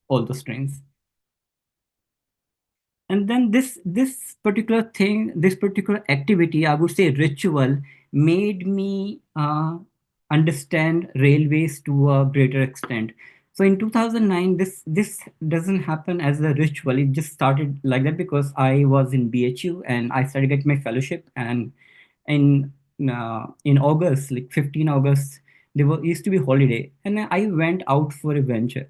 all those trains. And then this particular thing, this particular activity, I would say ritual, made me understand railways to a greater extent. So in 2009, this doesn't happen as a ritual. It just started like that because I was in BHU and I started getting my fellowship. And in in August, like 15 August, there used to be holiday, and I went out for a venture.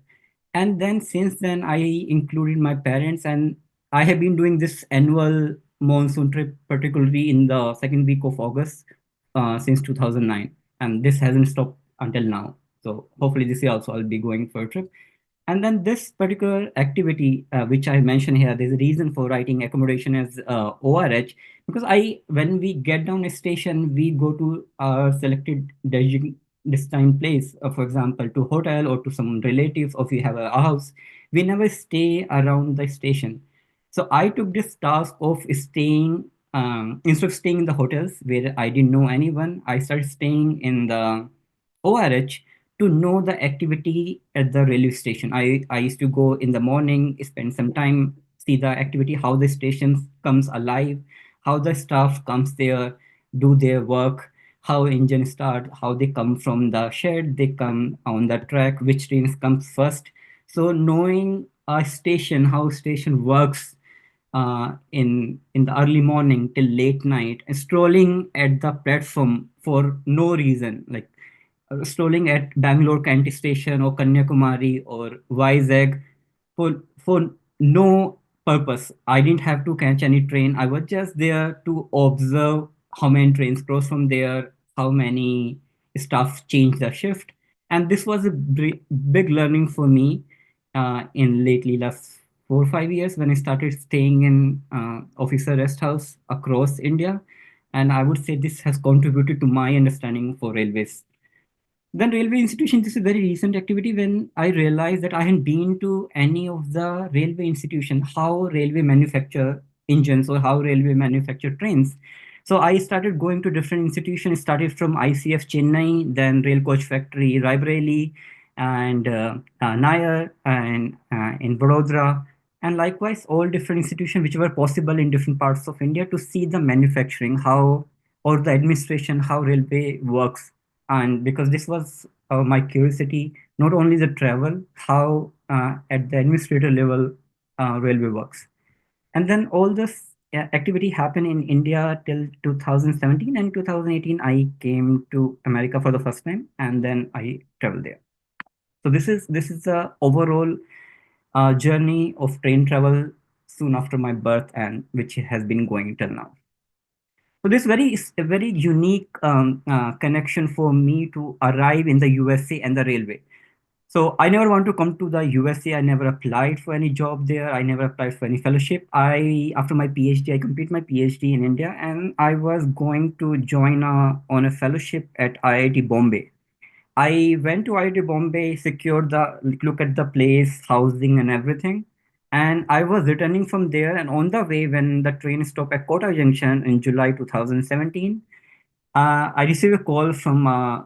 And then since then, I included my parents, and I have been doing this annual monsoon trip, particularly in the second week of August, since 2009, and this hasn't stopped until now. So hopefully this year also I'll be going for a trip. And then this particular activity, which I mentioned here, there's a reason for writing accommodation as ORH, because when we get down a station, we go to our selected destined place, for example, to hotel or to some relatives, or if we have a house, we never stay around the station. So I took this task of staying, instead of staying in the hotels where I didn't know anyone, I started staying in the ORH to know the activity at the railway station. I used to go in the morning, spend some time, see the activity, how the station comes alive, how the staff comes there, do their work, how engines start, how they come from the shed, they come on the track, which trains comes first. So knowing a station, how station works in the early morning till late night, strolling at the platform for no reason, like strolling at Bangalore Canty Station or Kanyakumari or Vizag for no purpose. I didn't have to catch any train. I was just there to observe how many trains cross from there, how many staff change the shift. And this was a big learning for me in lately last 4 or 5 years when I started staying in officer rest house across India. And I would say this has contributed to my understanding for railways. Then railway institution, this is a very recent activity when I realized that I hadn't been to any of the railway institution, how railway manufacture engines or how railway manufacture trains. So I started going to different institutions, started from ICF Chennai, then Rail Coach Factory, Raebareli, and Nair, and in Vadodara, and likewise all different institutions which were possible in different parts of India to see the manufacturing, how or the administration, how railway works. And because this was my curiosity, not only the travel, how at the administrator level railway works. And then all this activity happened in India till 2017, and 2018 I came to America for the first time, and then I traveled there. So this is the overall journey of train travel soon after my birth, and which has been going till now. So this is a very unique connection for me to arrive in the USA and the railway. So I never want to come to the USA. I never applied for any job there. I never applied for any fellowship. I After my PhD, I completed my PhD in India, and I was going to join on a fellowship at IIT Bombay. I went to IIT Bombay, secured look at the place, housing, and everything. And I was returning from there, and on the way, when the train stopped at Kota Junction in July 2017, I received a call from a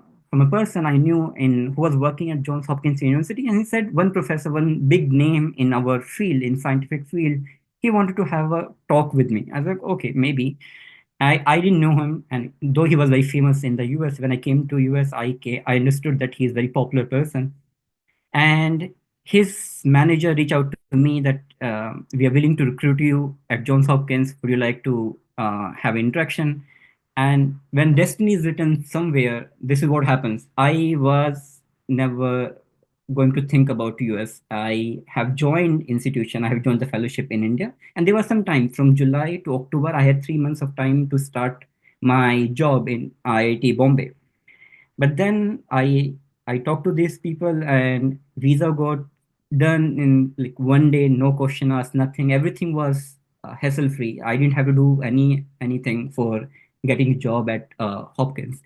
person I knew in who was working at Johns Hopkins University, and he said one professor, one big name in our field, in scientific field, he wanted to have a talk with me. I was like, okay, maybe. I didn't know him, and though he was very famous in the US, when I came to US, I understood that he is a very popular person. And his manager reached out to me that we are willing to recruit you at Johns Hopkins. Would you like to have interaction? And when destiny is written somewhere, this is what happens. I was never going to think about US. I have joined institution. I have joined the fellowship in India, and there was some time from July to October. I had 3 months of time to start my job in IIT Bombay. But then I talked to these people, and visa got done in like one day, no question asked, nothing. Everything was hassle free. I didn't have to do anything for getting a job at Hopkins.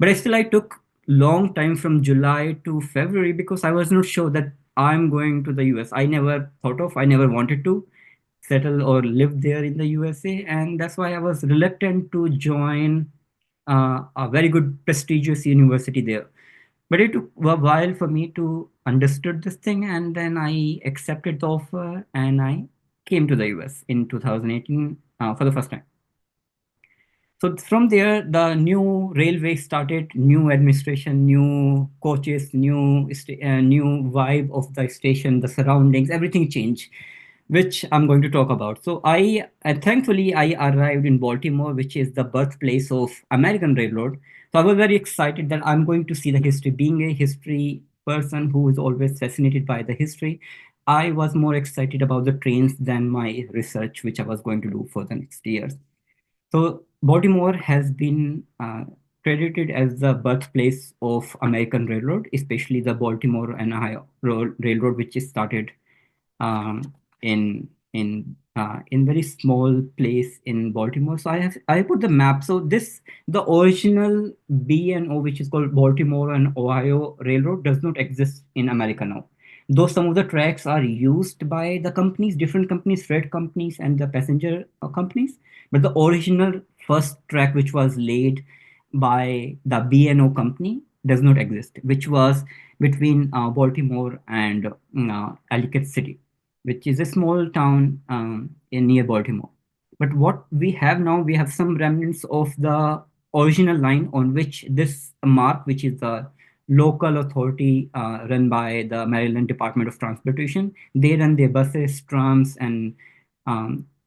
But I took long time from July to February because I was not sure that I'm going to the US. I never wanted to settle or live there in the USA, and that's why I was reluctant to join a very good prestigious university there. But it took a while for me to understood this thing, and then I accepted the offer and I came to the US in 2018 for the first time. So from there, the new railway started, new administration, new coaches, new vibe of the station, the surroundings, everything changed, which I'm going to talk about. So thankfully, I arrived in Baltimore, which is the birthplace of American Railroad. So I was very excited that I'm going to see the history. Being a history person who is always fascinated by the history, I was more excited about the trains than my research, which I was going to do for the next years. So Baltimore has been credited as the birthplace of American Railroad, especially the Baltimore and Ohio Railroad, which is started um, in very small place in Baltimore. So I put the map. So this the original B&O, which is called Baltimore and Ohio Railroad, does not exist in America now. Though some of the tracks are used by the companies, different companies, freight companies, and the passenger companies, but the original first track, which was laid by the B&O company, does not exist, which was between Baltimore and Ellicott City, which is a small town in near Baltimore. But what we have now, we have some remnants of the original line on which this mark, which is the local authority run by the Maryland Department of Transportation, they run their buses, trams, and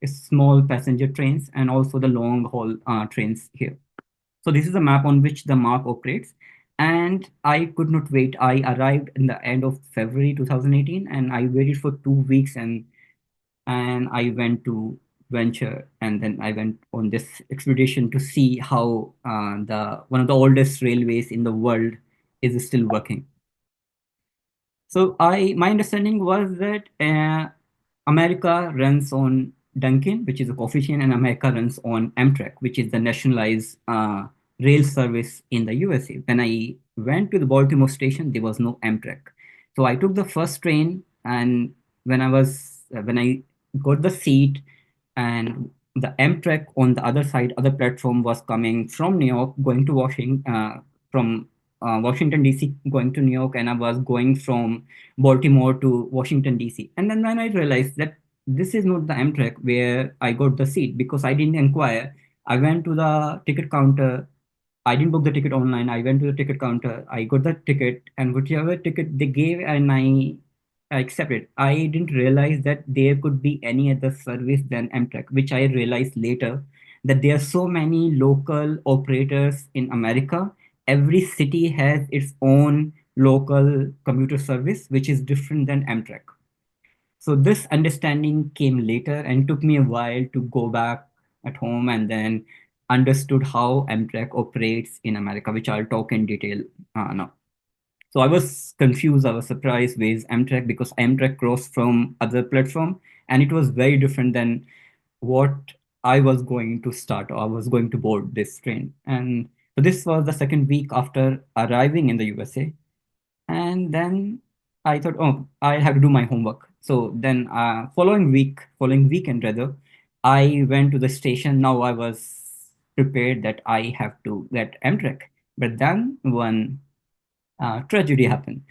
small passenger trains, and also the long haul trains here. So this is a map on which the mark operates. And I could not wait. I arrived in the end of February 2018 and I waited for 2 weeks and I went to venture and then I went on this expedition to see how the one of the oldest railways in the world is still working. So my understanding was that America runs on Dunkin', which is a coffee chain, and America runs on Amtrak, which is the nationalized rail service in the USA. When I went to the Baltimore station, there was no Amtrak. So I took the first train, and when I got the seat, and the Amtrak on the other side, other platform was coming from New York, going to from Washington D.C. going to New York, and I was going from Baltimore to Washington D.C. And then when I realized that this is not the Amtrak where I got the seat because I didn't inquire. I went to the ticket counter. I didn't book the ticket online. I went to the ticket counter. I got the ticket, and whichever ticket they gave, and I accepted. I didn't realize that there could be any other service than Amtrak, which I realized later that there are so many local operators in America. Every city has its own local commuter service, which is different than Amtrak. So this understanding came later and took me a while to go back at home and then understood how Amtrak operates in America, which I'll talk in detail now. So I was confused, I was surprised with Amtrak because Amtrak crossed from other platform and it was very different than what I was going to start or I was going to board this train. And so this was the second week after arriving in the USA. And then I thought, oh, I have to do my homework. So then following weekend rather, I went to the station. Now I was prepared that I have to get Amtrak. But then one tragedy happened.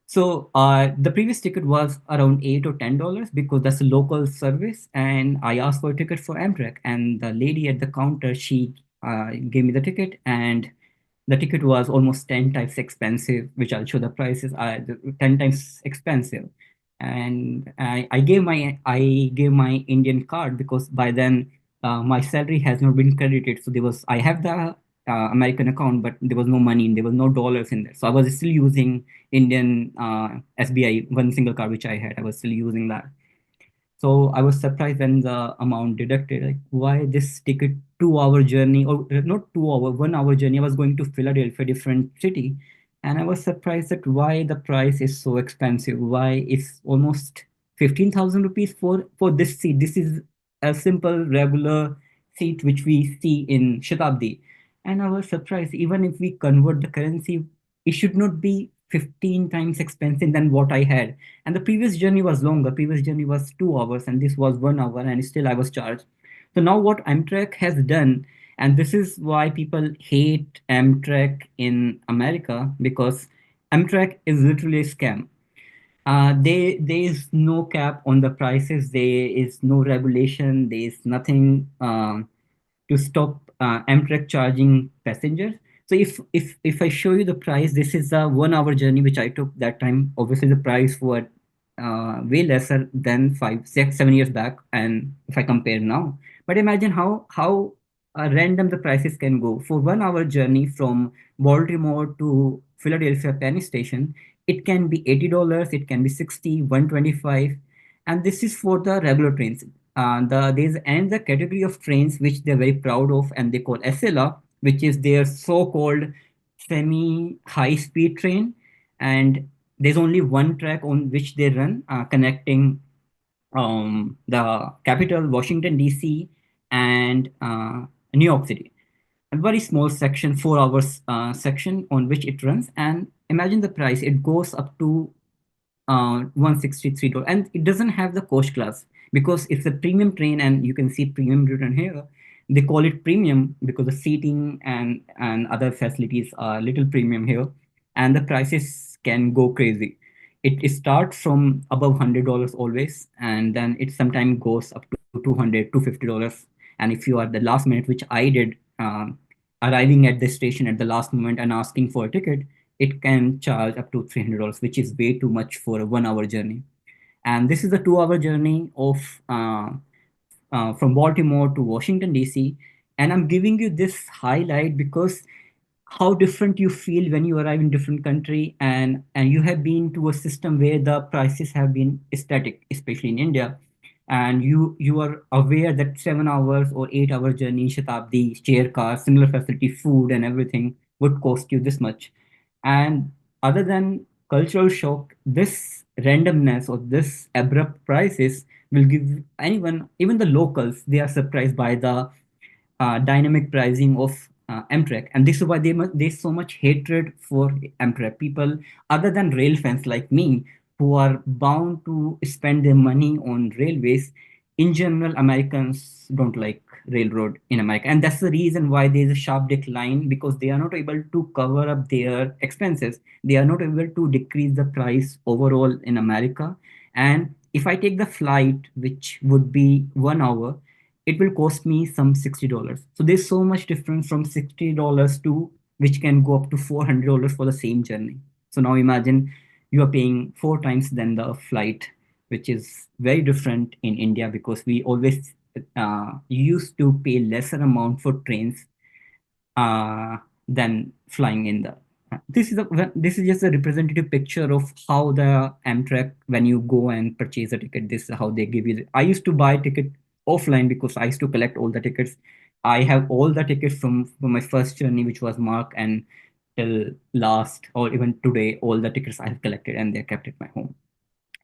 So the previous ticket was around $8 or $10 because that's a local service, and I asked for a ticket for Amtrak, and the lady at the counter she gave me the ticket, and the ticket was almost 10 times expensive, which I'll show the prices are 10 times expensive. And I gave my Indian card because by then my salary has not been credited. So I have the American account, but there was no money, there was no dollars in there. So I was still using Indian SBI, one single card which I had. I was still using that. So I was surprised when the amount deducted. Like, why this ticket 2 hour journey, or not 2 hour, 1 hour journey? I was going to Philadelphia, different city, and I was surprised that why the price is so expensive. Why it's almost 15,000 rupees for this seat. This is a simple regular seat which we see in Shatabdi, and I was surprised. Even if we convert the currency, it should not be 15 times expensive than what I had, and the previous journey was longer. Previous journey was 2 hours, and this was 1 hour, and still I was charged. So now what Amtrak has done, and this is why people hate Amtrak in America, because Amtrak is literally a scam. There is no cap on the prices. There is no regulation. There is nothing to stop Amtrak charging passengers. So if I show you the price, this is a 1 hour journey which I took that time. Obviously, the price were way lesser than 5, 6, 7 years back, and if I compare now. But imagine how random the prices can go for 1 hour journey from Baltimore to Philadelphia Penn Station. It can be $80, it can be 60, 125, and this is for the regular trains. There's another category of trains which they're very proud of, and they call SLR, which is their so-called semi-high-speed train, and there's only one track on which they run, connecting the capital, Washington D.C., and New York City. A very small section, 4 hours section on which it runs, and imagine the price. It goes up to $163, and it doesn't have the coach class because it's a premium train, and you can see premium written here. They call it premium because the seating and other facilities are little premium here, and the prices can go crazy. It starts from above $100 always, and then it sometimes goes up to 200, $250. And if you are the last minute, which I did, arriving at the station at the last moment and asking for a ticket, it can charge up to $300, which is way too much for a 1 hour journey. And this is a 2 hour journey of from Baltimore to Washington, D.C. And I'm giving you this highlight because how different you feel when you arrive in different country, and you have been to a system where the prices have been static, especially in India, and you are aware that 7 hours or 8 hour journey in Shatabdi, chair car, similar facility, food and everything would cost you this much. And other than cultural shock, this randomness or this abrupt prices will give anyone, even the locals, they are surprised by the dynamic pricing of Amtrak, and this is why there's so much hatred for Amtrak. People, other than rail fans like me, who are bound to spend their money on railways, in general, Americans don't like railroad in America, and that's the reason why there's a sharp decline because they are not able to cover up their expenses. They are not able to decrease the price overall in America. And if I take the flight, which would be 1 hour, it will cost me some $60. So there's so much difference from $60 to which can go up to $400 for the same journey. So now imagine you are paying 4 times than the flight, which is very different in India because we always used to pay lesser amount for trains uh, than flying in the. This is just a representative picture of how the Amtrak, when you go and purchase a ticket, this is how they give you. I used to buy ticket offline because I used to collect all the tickets. I have all the tickets from my first journey, which was Mark, and till last or even today, all the tickets I have collected and they're kept at my home.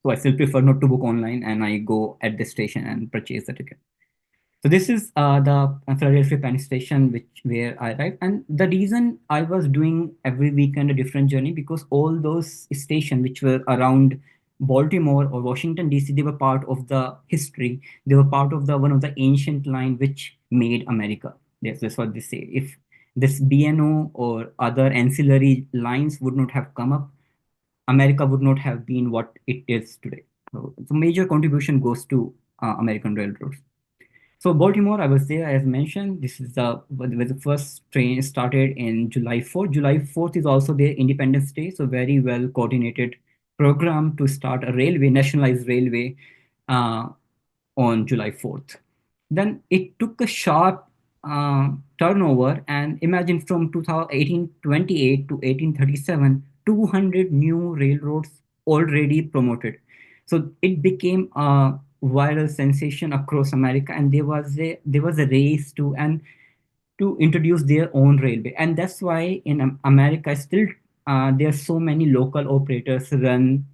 So I still prefer not to book online, and I go at the station and purchase the ticket. So this is the Philadelphia Penn Station, which where I arrived, and the reason I was doing every weekend a different journey because all those stations which were around Baltimore or Washington D.C. they were part of the history. They were part of the one of the ancient line which made America. Yes, that's what they say. If this BNO or other ancillary lines would not have come up, America would not have been what it is today. So, the major contribution goes to American railroads. So Baltimore, I was there as mentioned. This is where the first train started in July 4th. July 4th is also their Independence Day, so very well coordinated program to start a railway, nationalized railway, uh, on July 4th. Then it took a sharp turnover, and imagine from 1828 to 1837, 200 new railroads already promoted. So it became a viral sensation across America, and there was a race to introduce their own railway, and that's why in America still there are so many local operators run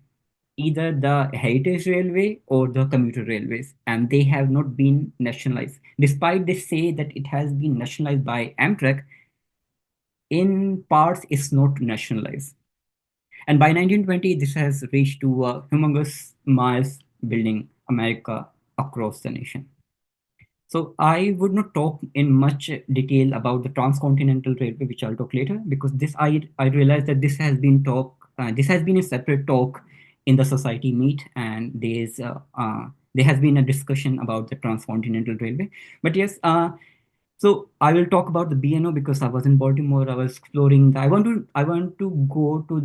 either the heritage railway or the commuter railways, and they have not been nationalized. Despite they say that it has been nationalized by Amtrak, in parts it's not nationalized. And by 1920, this has reached to a humongous miles building America across the nation. So I would not talk in much detail about the transcontinental railway, which I'll talk later, because this I realize that this has been talked this has been a separate talk in the society meet, and there has been a discussion about the transcontinental railway. But yes, so I will talk about the BNO because I was in Baltimore. I was exploring. I want to go to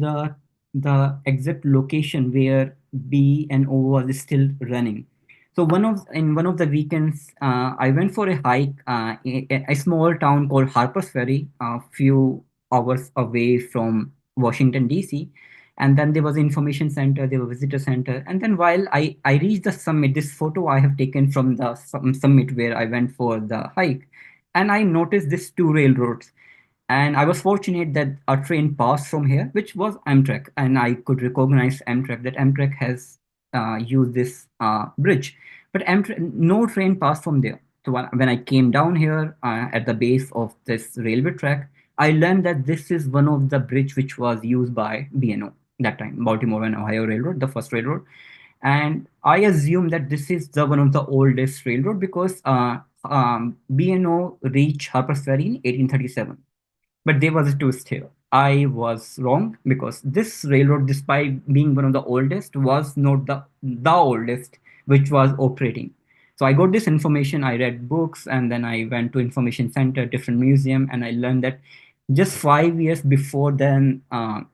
the exact location where BNO was still running. So one of the weekends, I went for a hike in a small town called Harper's Ferry, a few hours away from Washington D.C. And then there was an information center, there was a visitor center, and then while I reached the summit, this photo I have taken from the summit where I went for the hike, and I noticed these two railroads. And I was fortunate that a train passed from here, which was Amtrak, and I could recognize Amtrak, that Amtrak has used this bridge. But Amtrak, no train passed from there. So when I came down here at the base of this railway track, I learned that this is one of the bridge which was used by BNO that time, Baltimore and Ohio Railroad, the first railroad. And I assume that this is the one of the oldest railroad because BNO reached Harper's Ferry in 1837. But there was a twist here. I was wrong because this railroad, despite being one of the oldest, was not the oldest which was operating. So I got this information, I read books, and then I went to information center, different museum, and I learned that just 5 years before then,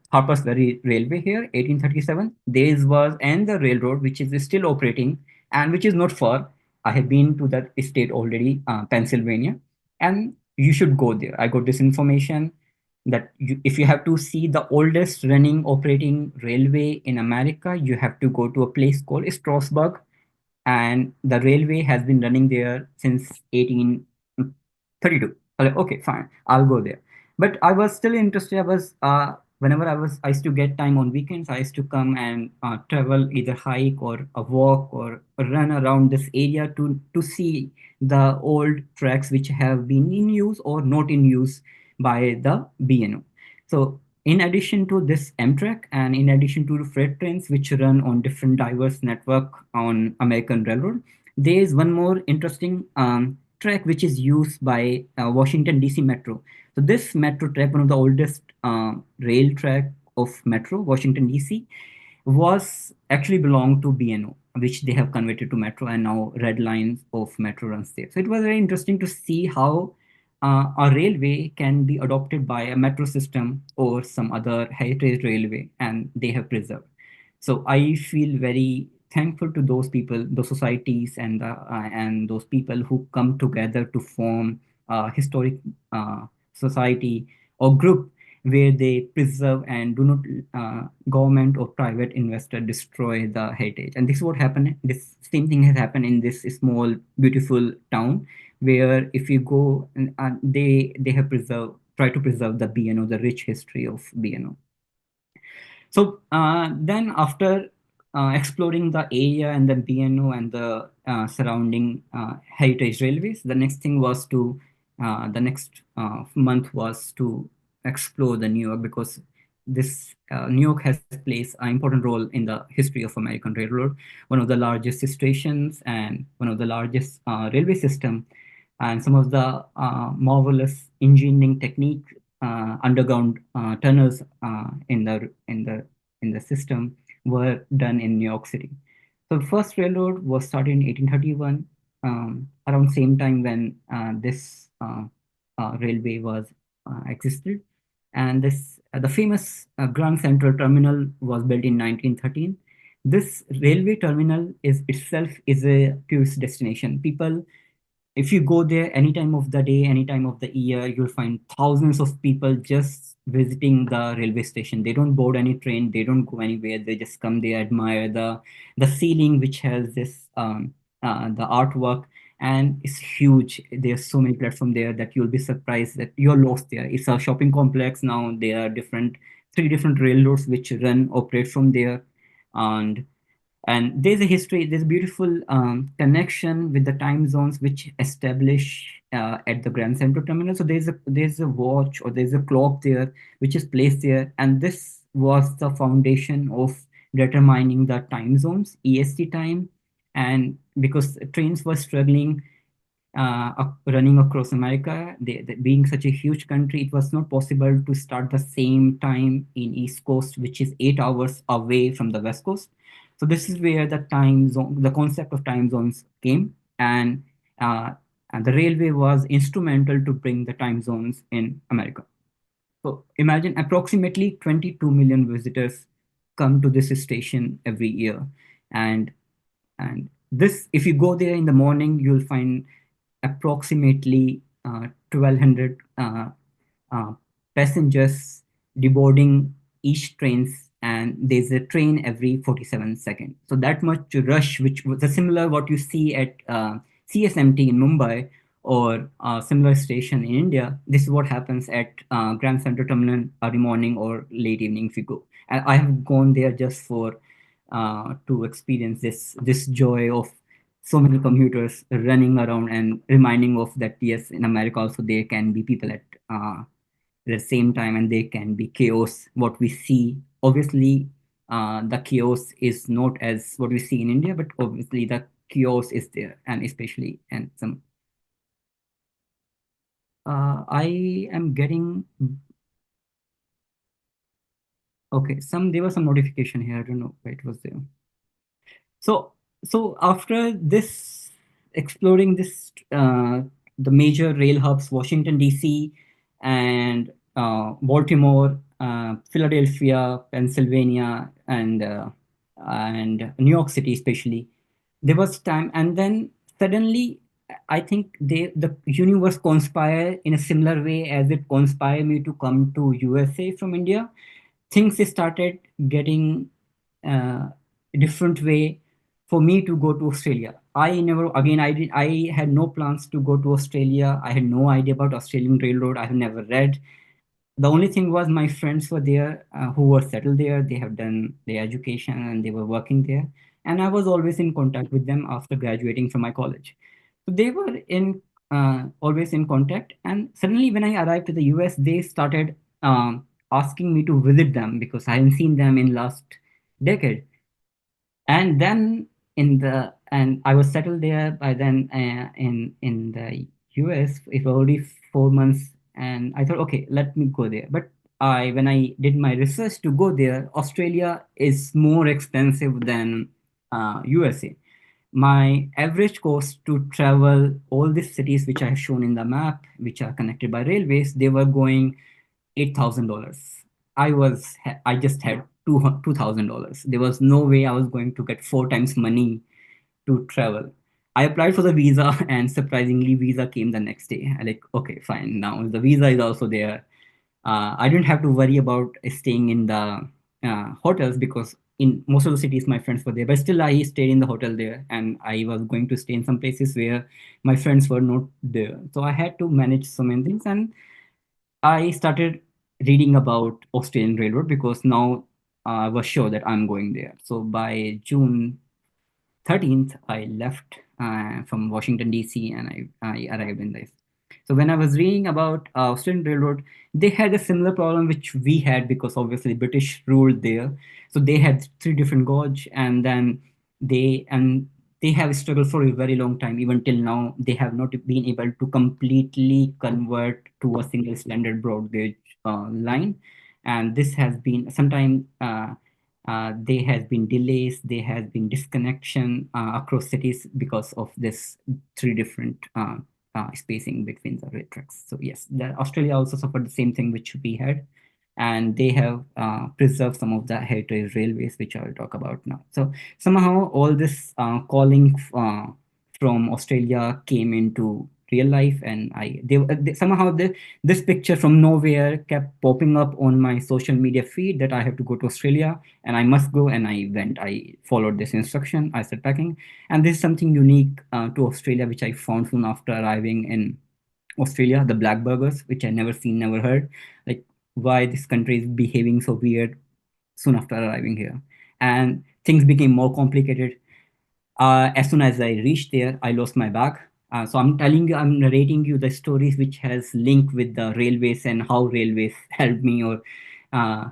Harper's Ferry Railway here, 1837, there was another railroad which is still operating and which is not far. I have been to that state already, Pennsylvania, and you should go there. I got this information that if you have to see the oldest running operating railway in America, you have to go to a place called Strasburg, and the railway has been running there since 1832. Okay, fine, I'll go there. But I was still interested. I was whenever I used to get time on weekends, I used to come and travel, either hike or a walk or run around this area to see the old tracks which have been in use or not in use by the BNO. So in addition to this Amtrak and in addition to the freight trains which run on different diverse network on American Railroad, there is one more interesting track which is used by Washington DC Metro. So this metro track, one of the oldest rail track of Metro Washington DC, was actually belonged to BNO, which they have converted to Metro, and now red lines of Metro runs there. So it was very interesting to see how a railway can be adopted by a metro system or some other heritage railway, and they have preserved. So I feel very thankful to those people, those societies, and those people who come together to form a historic society or group where they preserve and do not government or private investor destroy the heritage. And this is what happened. This same thing has happened in this small beautiful town where if you go, they have preserved, try to preserve the BNO, the rich history of BNO. So then after exploring the area and the BNO and the surrounding heritage railways, the next thing was to the next month was to explore the New York, because this New York has placed an important role in the history of American Railroad, one of the largest stations and one of the largest railway system, and some of the marvelous engineering technique, underground tunnels in the system were done in New York City. So the first railroad was started in 1831, around same time when this railway was existed, and this the famous Grand Central Terminal was built in 1913. This railway terminal is itself is a tourist destination. People, if you go there any time of the day, any time of the year, you'll find thousands of people just visiting the railway station. They don't board any train, they don't go anywhere, they just come there, admire the ceiling which has this the artwork, and it's huge. There's so many platforms there that you'll be surprised that you're lost there. It's a shopping complex now. There are different three different railroads which run operate from there. And there's a history, there's a beautiful connection with the time zones which establish at the Grand Central Terminal. So there's a watch or there's a clock there which is placed there, and this was the foundation of determining the time zones, EST time. And because trains were struggling running across America. Being such a huge country, it was not possible to start the same time in East Coast, which is 8 hours away from the West Coast. So this is where the concept of time zones came, uh, and the railway was instrumental to bring the time zones in America. So imagine approximately 22 million visitors come to this station every year, and this, if you go there in the morning, you'll find approximately 1,200 uh, passengers deboarding each trains, and there's a train every 47 seconds. So that much rush, which was similar what you see at CSMT in Mumbai or a similar station in India. This is what happens at Grand Central Terminal early morning or late evening if you go. And I have gone there just for to experience this joy of so many commuters running around and reminding of that, yes, in America also there can be people at the same time, and there can be chaos. What we see, obviously, the chaos is not as what we see in India, but obviously the chaos is there, and especially and some. I am getting okay. There was some notification here. I don't know why it was there. So, so after this, exploring the major rail hubs, Washington D.C. and Baltimore, Philadelphia, Pennsylvania, and New York City, especially, there was time, and then suddenly, I think the universe conspired in a similar way as it conspired me to come to USA from India. Things started getting a different way for me to go to Australia. I never, again, I had no plans to go to Australia. I had no idea about Australian Railroad. I have never read. The only thing was my friends were there who were settled there. They have done their education and they were working there. And I was always in contact with them after graduating from my college. So they were in always in contact. And suddenly, when I arrived to the US, they started asking me to visit them because I hadn't seen them in last decade. And then I was settled there by then in the US. It was already 4 months, and I thought, okay, let me go there. But I when I did my research to go there, Australia is more expensive than USA. My average cost to travel all these cities which I have shown in the map, which are connected by railways, they were going $8,000. I just had $2,000. There was no way I was going to get four times money to travel. I applied for the visa, and surprisingly, visa came the next day. I like, okay, fine. Now the visa is also there. I didn't have to worry about staying in the hotels because in most of the cities my friends were there. But still, I stayed in the hotel there, and I was going to stay in some places where my friends were not there. So I had to manage so many things, and I started reading about Australian Railroad because now I was sure that I'm going there. So by June 13th, I left from Washington, D.C., and I arrived in this. So when I was reading about Australian Railroad, they had a similar problem which we had because obviously British ruled there. So they had three different gauge, and they have struggled for a very long time. Even till now, they have not been able to completely convert to a single standard broad gauge line, and this has been sometimes. There has been delays, there has been disconnection across cities because of this three different spacing between the rail tracks. So yes, Australia also suffered the same thing which we had, and they have preserved some of the heritage railways, which I'll talk about now. So somehow all this calling from Australia came into real life, and somehow this picture from nowhere kept popping up on my social media feed that I have to go to Australia and I must go. And I went. I followed this instruction. I started packing, and this is something unique to Australia, which I found soon after arriving in Australia. The black burgers, which I never seen, never heard, like why this country is behaving so weird soon after arriving here, and things became more complicated. As soon as I reached there, I lost my bag. So I'm narrating you the stories which has link with the railways and how railways helped me or uh,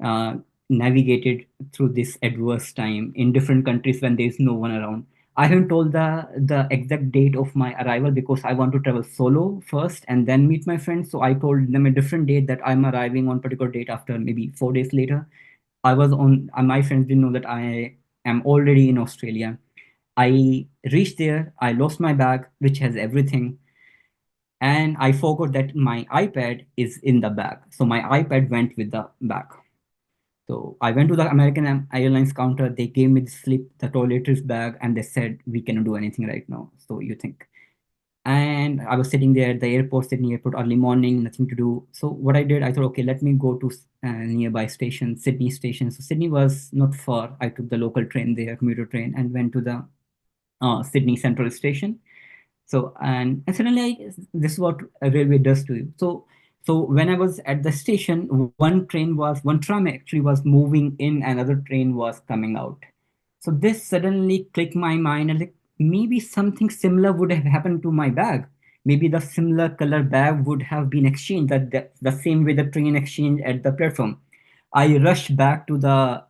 uh, navigated through this adverse time in different countries when there's no one around. I haven't told the exact date of my arrival because I want to travel solo first and then meet my friends. So I told them a different date, that I'm arriving on particular date after maybe 4 days later. I was on. My friends didn't know that I am already in Australia. I reached there. I lost my bag, which has everything, and I forgot that my iPad is in the bag. So my iPad went with the bag. So I went to the American Airlines counter. They gave me the slip, the toiletries bag, and they said we cannot do anything right now. So you think. And I was sitting there at the airport, Sydney airport, early morning, nothing to do. So what I did, I thought, okay, let me go to nearby station, Sydney station. So Sydney was not far. I took the local train there, commuter train, and went to the Sydney Central Station. So and suddenly this is what a railway does to you. So when I was at the station, one tram actually was moving in, another train was coming out. So this suddenly clicked my mind, and like, maybe something similar would have happened to my bag. Maybe the similar color bag would have been exchanged, the same way the train exchange at the platform. I rushed back to the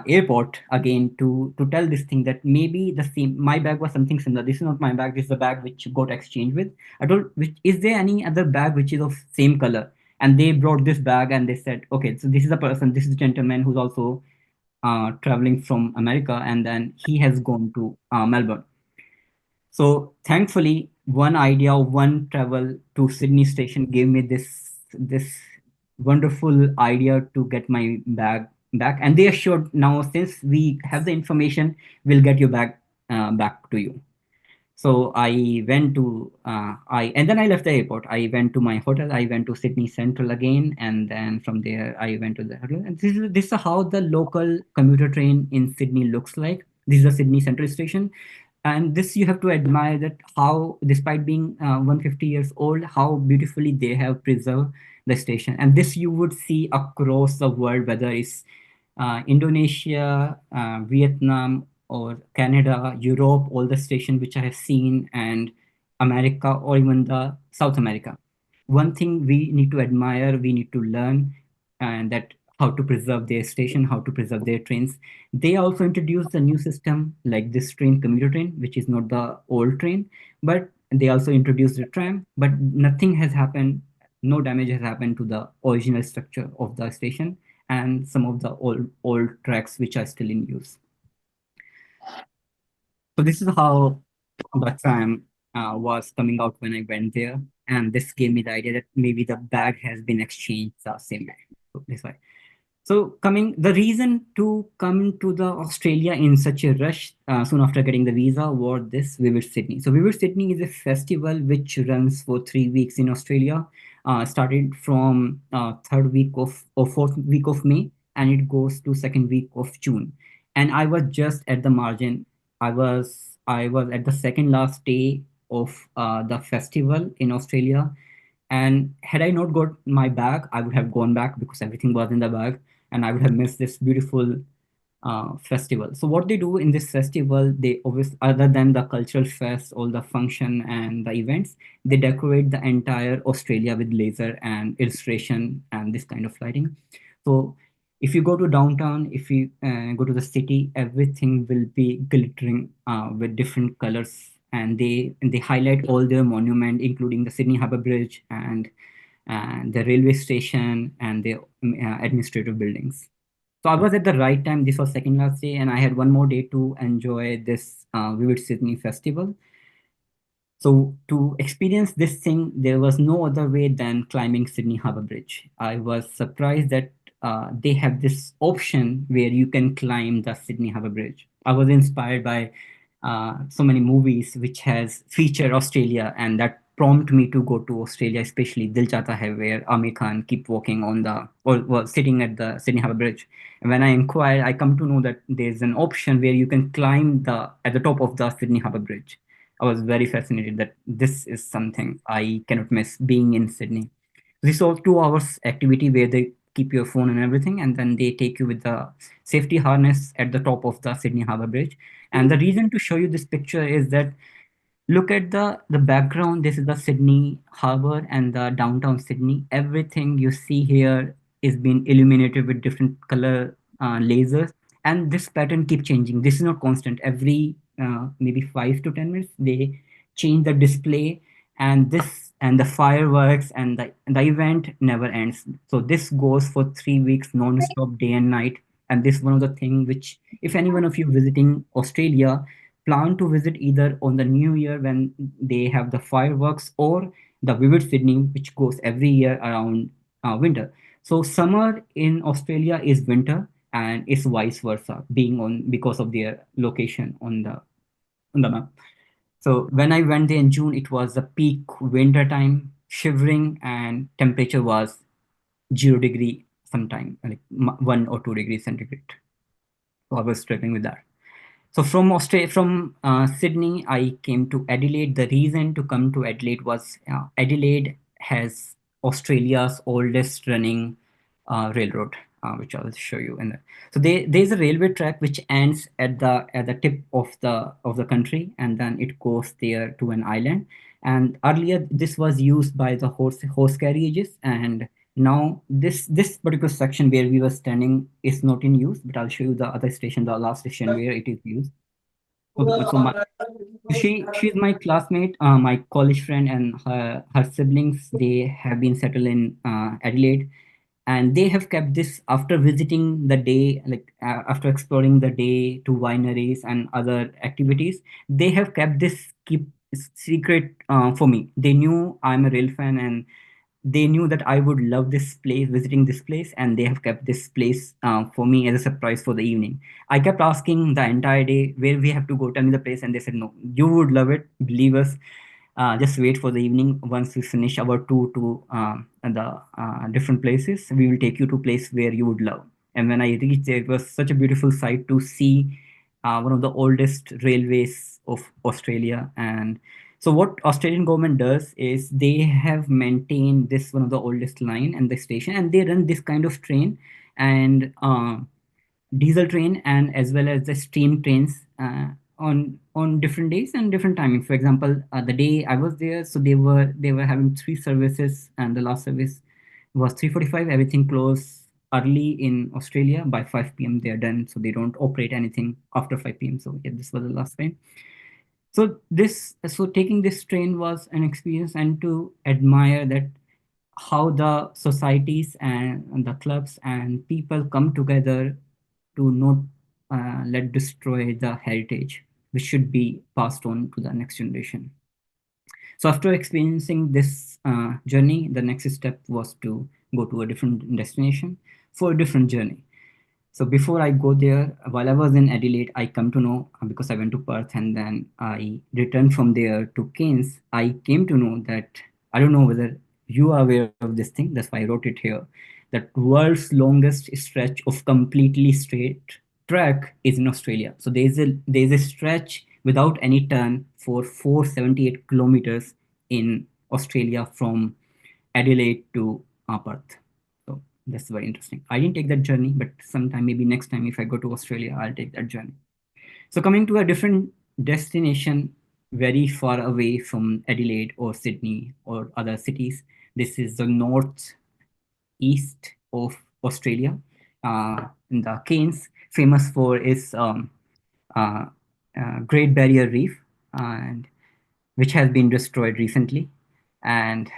airport again to tell this thing, that maybe the same, my bag was something similar. This is not my bag. This is the bag which got exchanged with. I told, which is there any other bag which is of same color? And they brought this bag and they said, okay, so this is a person, this is a gentleman who's also traveling from America, and then he has gone to Melbourne. So thankfully, one idea of one travel to Sydney station gave me this wonderful idea to get my bag back. And they assured, now since we have the information, we'll get your bag back to you. So I went to I and then I left the airport. I went to my hotel. I went to Sydney Central again, and then from there I went to the hotel. And this is how the local commuter train in Sydney looks like. This is the Sydney Central station, and this you have to admire, that how, despite being 150 years old, how beautifully they have preserved the station. And this you would see across the world, whether it's Indonesia, Vietnam, or Canada, Europe, all the stations which I have seen, and America, or even the South America. One thing we need to admire, we need to learn, and that how to preserve their station, how to preserve their trains. They also introduced a new system like this train, commuter train, which is not the old train, but they also introduced the tram, but nothing has happened, no damage has happened to the original structure of the station and some of the old tracks which are still in use. So this is how the tram was coming out when I went there, and this gave me the idea that maybe the bag has been exchanged the same way. So this way. So coming, the reason to come to the Australia in such a rush soon after getting the visa was this Vivid Sydney. So Vivid Sydney is a festival which runs for 3 weeks in Australia. Started from third week of or fourth week of May, and it goes to second week of June. And I was just at the margin. I was at the second last day of the festival in Australia, and had I not got my bag, I would have gone back because everything was in the bag, and I would have missed this beautiful festival. So what they do in this festival, they obviously, other than the cultural fest, all the function and the events, they decorate the entire Australia with laser and illustration and this kind of lighting. So if you go to downtown, if you go to the city, everything will be glittering with different colors, and they highlight all their monument, including the Sydney Harbour Bridge and the railway station and the administrative buildings. So I was at the right time. This was second last day, and I had one more day to enjoy this Vivid Sydney festival. So to experience this thing, there was no other way than climbing Sydney Harbour Bridge. I was surprised that they have this option where you can climb the Sydney Harbour Bridge. I was inspired by so many movies which has featured Australia, and that prompt me to go to Australia, especially Dil Chahta Hai, where Amir Khan keep walking on the or was sitting at the Sydney Harbour Bridge. And when I inquired, I come to know that there's an option where you can climb the at the top of the Sydney Harbour Bridge. I was very fascinated that this is something I cannot miss being in Sydney. This was 2 hours activity where they keep your phone and everything, and then they take you with the safety harness at the top of the Sydney Harbour Bridge. And the reason to show you this picture is that look at the background. This is the Sydney Harbour and the downtown Sydney. Everything you see here is being illuminated with different color lasers, and this pattern keep changing. This is not constant. Every maybe 5 to 10 minutes, they change the display, and the fireworks and the event never ends. So this goes for 3 weeks non-stop, day and night. And this is one of the thing which, if any one of you visiting Australia, plan to visit either on the New Year when they have the fireworks, or the Vivid Sydney, which goes every year around winter. So summer in Australia is winter, and it's vice versa, being on because of their location on the map. So when I went there in June, it was the peak winter time, shivering, and temperature was 0 degree sometime, like 1 or 2 degrees centigrade. So I was struggling with that. So from Sydney, I came to Adelaide. The reason to come to Adelaide was Adelaide has Australia's oldest running railroad, which I'll show you. So there's a railway track which ends at the tip of the country, and then it goes there to an island. And earlier, this was used by the horse carriages, and now this particular section where we were standing is not in use. But I'll show you the other station, the last station where it is used. So she's my classmate, my college friend, and her siblings. They have been settled in Adelaide, and they have kept this after visiting the day, like after exploring the day to wineries and other activities. They have kept this keep secret for me. They knew I'm a real fan, and they knew that I would love this place, visiting this place, and they have kept this place for me as a surprise for the evening. I kept asking the entire day where we have to go, tell me the place, and they said, no, you would love it, believe us. Just wait for the evening. Once we finish our tour to the different places, we will take you to place where you would love. And when I reached there, it was such a beautiful sight to see one of the oldest railways of Australia. And so what Australian government does is they have maintained this one of the oldest line and the station, and they run this kind of train and diesel train, and as well as the steam trains on different days and different timing. For example, the day I was there, so they were having three services, and the last service was 3:45. Everything closed early in Australia by 5 p.m. They are done, so they don't operate anything after 5 p.m. So yeah, this was the last time. So taking this train was an experience, and to admire that how the societies and the clubs and people come together to not let destroy the heritage, which should be passed on to the next generation. So after experiencing this journey, the next step was to go to a different destination for a different journey. So before I go there, while I was in Adelaide, I come to know, because I went to Perth and then I returned from there to Cairns. I came to know that, I don't know whether you are aware of this thing. That's why I wrote it here. That world's longest stretch of completely straight track is in Australia. So there's a stretch without any turn for 478 kilometers in Australia from Adelaide to Perth. So that's very interesting. I didn't take that journey, but sometime, maybe next time, if I go to Australia, I'll take that journey. So coming to a different destination very far away from Adelaide or Sydney or other cities, this is the northeast of Australia. In the Cairns, famous for its uh, Great Barrier Reef, and which has been destroyed recently. And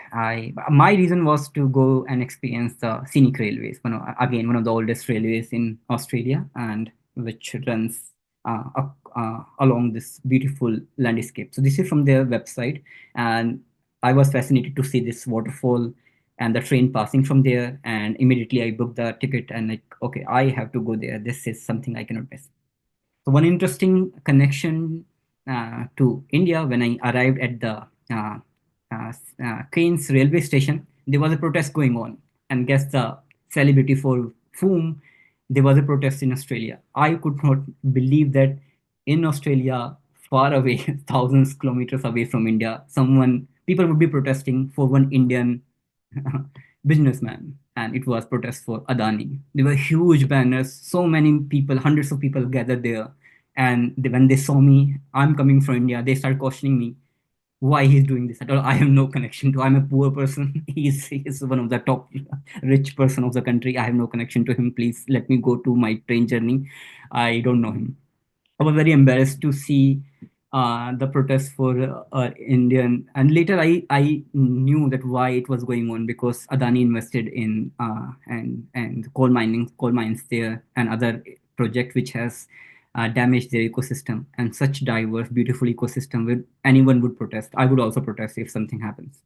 my reason was to go and experience the scenic railways, again, one of the oldest railways in Australia, and which runs along this beautiful landscape. So this is from their website, and I was fascinated to see this waterfall and the train passing from there. And immediately I booked the ticket and like, okay, I have to go there. This is something I cannot miss. So one interesting connection to India, when I arrived at the Cairns railway station, there was a protest going on, and guess the celebrity for whom there was a protest in Australia. I could not believe that in Australia, far away, thousands kilometers away from India, people would be protesting for one Indian businessman, and it was protest for Adani. There were huge banners, so many people, hundreds of people gathered there. And when they saw me, I'm coming from India, they started questioning me why he's doing this at all. I have no connection to. I'm a poor person. He's one of the top rich person of the country. I have no connection to him. Please let me go to my train journey. I don't know him. I was very embarrassed to see the protest for Indian, and later I knew that why it was going on, because Adani invested in and coal mines there and other project which has damaged their ecosystem, and such diverse beautiful ecosystem with anyone would protest. I would also protest if something happens.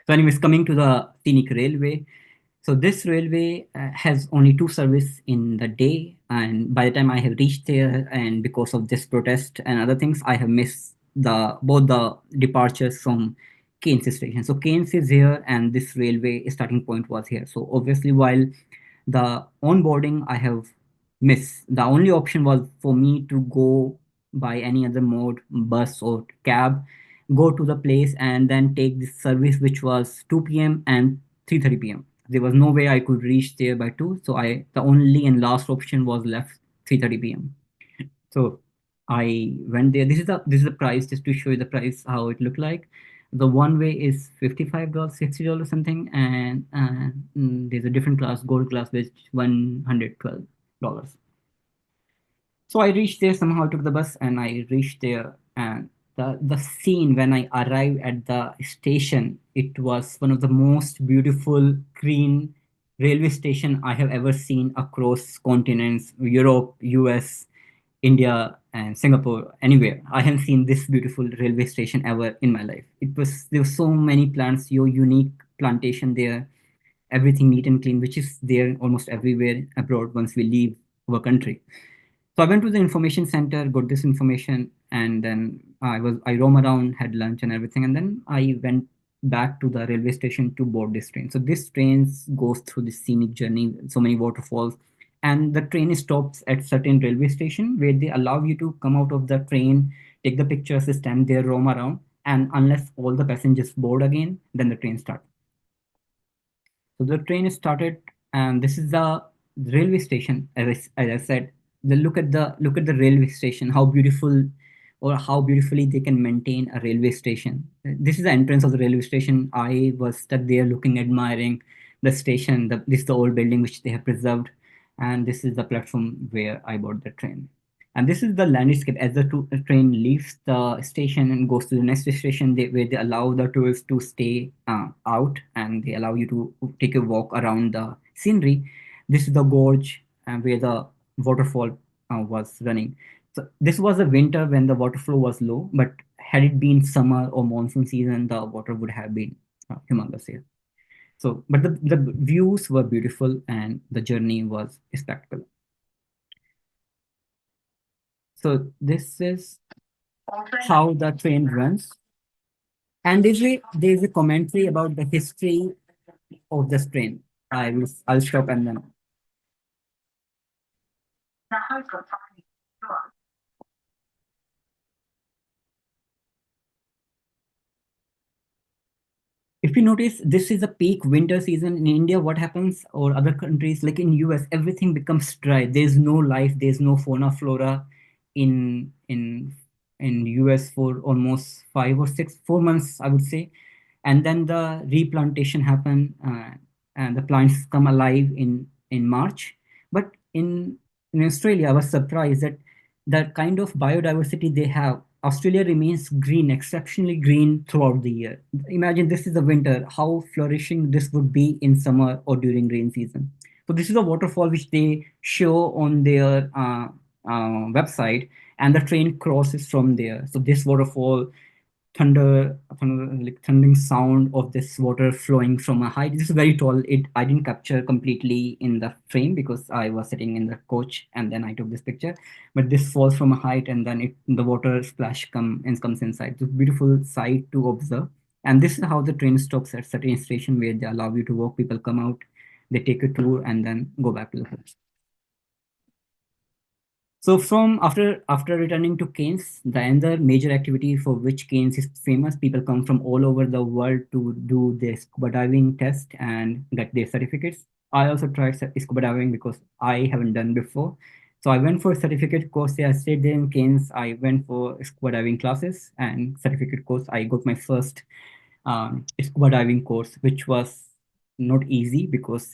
So anyways, coming to the scenic railway, so this railway has only two service in the day, and by the time I have reached there, and because of this protest and other things, I have missed the both the departures from Cairns station. So Cairns is here, and this railway starting point was here. So obviously, while the onboarding I have missed, the only option was for me to go by any other mode, bus or cab, go to the place and then take this service, which was 2 p.m. and 3:30 p.m. There was no way I could reach there by 2, so I the only and last option was left 3:30 p.m. So I went there. This is the price, just to show you the price how it looked like. The one way is $55, $60 something, and there's a different class, gold class, which $112. So I reached there somehow. I took the bus and I reached there, and the scene when I arrived at the station, it was one of the most beautiful green railway station I have ever seen across continents, Europe, US, India, and Singapore, anywhere. I haven't seen this beautiful railway station ever in my life. There were so many plants, your unique plantation there, everything neat and clean, which is there almost everywhere abroad once we leave our country. So I went to the information center, got this information, and then I roam around, had lunch and everything, and then I went back to the railway station to board this train. So this train goes through this scenic journey, so many waterfalls, and the train stops at certain railway station where they allow you to come out of the train, take the pictures, stand there, roam around, and unless all the passengers board again, then the train starts. So the train started, and this is the railway station. As I said, look at the railway station. How beautiful, or how beautifully they can maintain a railway station. This is the entrance of the railway station. I was stuck there looking, admiring the station. This is the old building which they have preserved, and this is the platform where I board the train. And this is the landscape as the train leaves the station and goes to the next station, where they allow the tourists to stay out, and they allow you to take a walk around the scenery. This is the gorge where the waterfall was running. So this was a winter when the water flow was low, but had it been summer or monsoon season, the water would have been humongous here. So, but the views were beautiful and the journey was spectacular. So this is how the train runs. And there's a commentary about the history of this train. I'll stop and then. If you notice, this is a peak winter season in India. What happens, or other countries like in US, everything becomes dry. There's no life. There's no fauna flora in US for almost 4 months, I would say. And then the replantation happen, and the plants come alive in March. But in Australia, I was surprised that the kind of biodiversity they have, Australia remains green, exceptionally green throughout the year. Imagine this is the winter, how flourishing this would be in summer or during rain season. So this is a waterfall which they show on their website, and the train crosses from there. So this waterfall, like thundering sound of this water flowing from a height. This is very tall. I didn't capture completely in the frame because I was sitting in the coach and then I took this picture. But this falls from a height, and then the water splash comes inside. It's a beautiful sight to observe. And this is how the train stops at certain station where they allow you to walk. People come out, they take a tour, and then go back to the house. So from after returning to Cairns, the other major activity for which Cairns is famous, people come from all over the world to do their scuba diving test and get their certificates. I also tried scuba diving because I haven't done before. So I went for a certificate course there. I stayed there in Cairns. I went for scuba diving classes and certificate course. I got my first scuba diving course, which was not easy because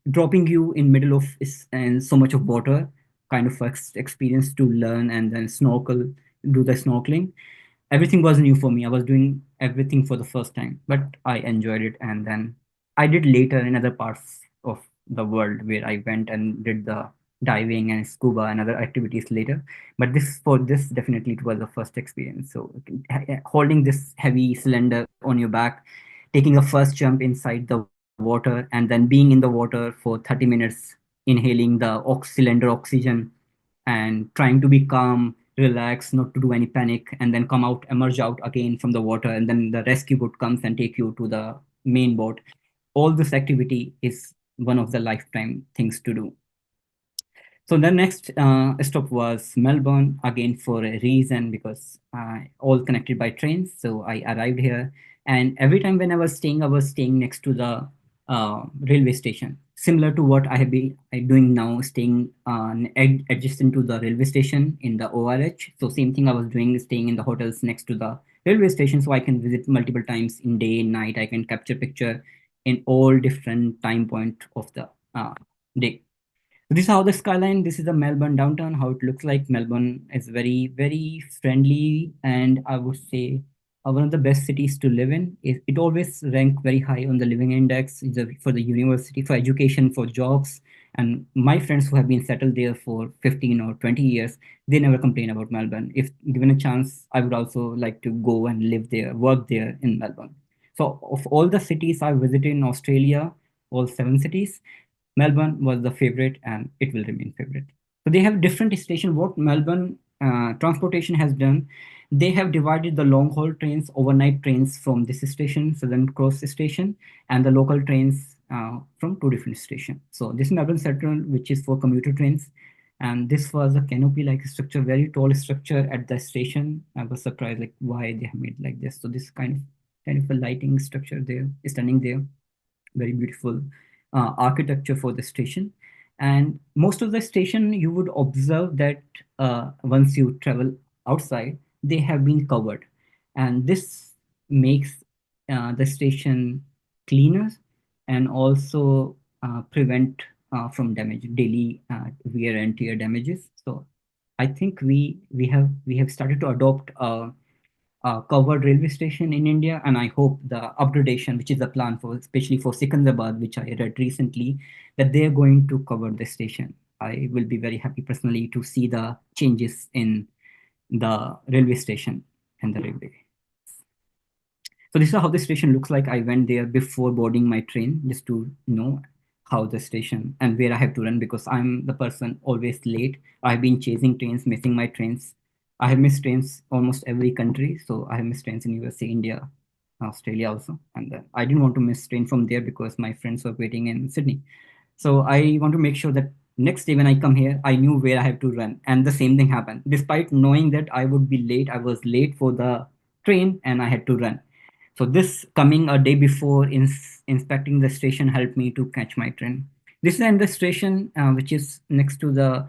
dropping you in middle of and so much of water kind of experience to learn and then do the snorkeling. Everything was new for me. I was doing everything for the first time, but I enjoyed it. And then I did later in other parts of the world where I went and did the diving and scuba and other activities later. But this definitely it was the first experience. So holding this heavy cylinder on your back, taking a first jump inside the water, and then being in the water for 30 minutes, inhaling the cylinder oxygen and trying to be calm, relax, not to do any panic, and then come out, emerge out again from the water, and then the rescue boat comes and take you to the main boat. All this activity is one of the lifetime things to do. So the next stop was Melbourne, again for a reason because all connected by trains. So I arrived here, and every time when I was staying next to the railway station, similar to what I have been doing now, staying adjacent to the railway station in the ORH. So same thing I was doing, staying in the hotels next to the railway station, so I can visit multiple times in day, night. I can capture picture in all different time point of the day. This is how the skyline, this is the Melbourne downtown, how it looks like. Melbourne is very, very friendly, and I would say one of the best cities to live in. It always rank very high on the living index for the university, for education, for jobs. And my friends who have been settled there for 15 or 20 years, they never complain about Melbourne. If given a chance, I would also like to go and live there, work there in Melbourne. So of all the cities I visited in Australia, all 7 cities, Melbourne was the favorite and it will remain favorite. So they have different station. What Melbourne transportation has done, they have divided the long haul trains, overnight trains from this station, Southern Cross station, and the local trains from two different stations. So this Melbourne Central, which is for commuter trains, and this was a canopy-like structure, very tall structure at the station. I was surprised like why they have made like this. So this kind of a lighting structure there, standing there, very beautiful architecture for the station. And most of the station, you would observe that once you travel outside, they have been covered. And this makes the station cleaner and also prevent from damage, daily wear and tear damages. So I think we have started to adopt covered railway station in India, and I hope the upgradation, which is the plan for especially for Secunderabad, which I read recently, that they are going to cover the station. I will be very happy personally to see the changes in the railway station and the railway. So this is how the station looks like. I went there before boarding my train just to know how the station and where I have to run because I'm the person always late. I've been chasing trains, missing my trains. I have missed trains almost every country. So I have missed trains in USA, India, Australia also. And I didn't want to miss train from there because my friends were waiting in Sydney. So I want to make sure that next day when I come here, I knew where I have to run. And the same thing happened. Despite knowing that I would be late, I was late for the train and I had to run. So this coming a day before inspecting the station helped me to catch my train. This is the station which is next to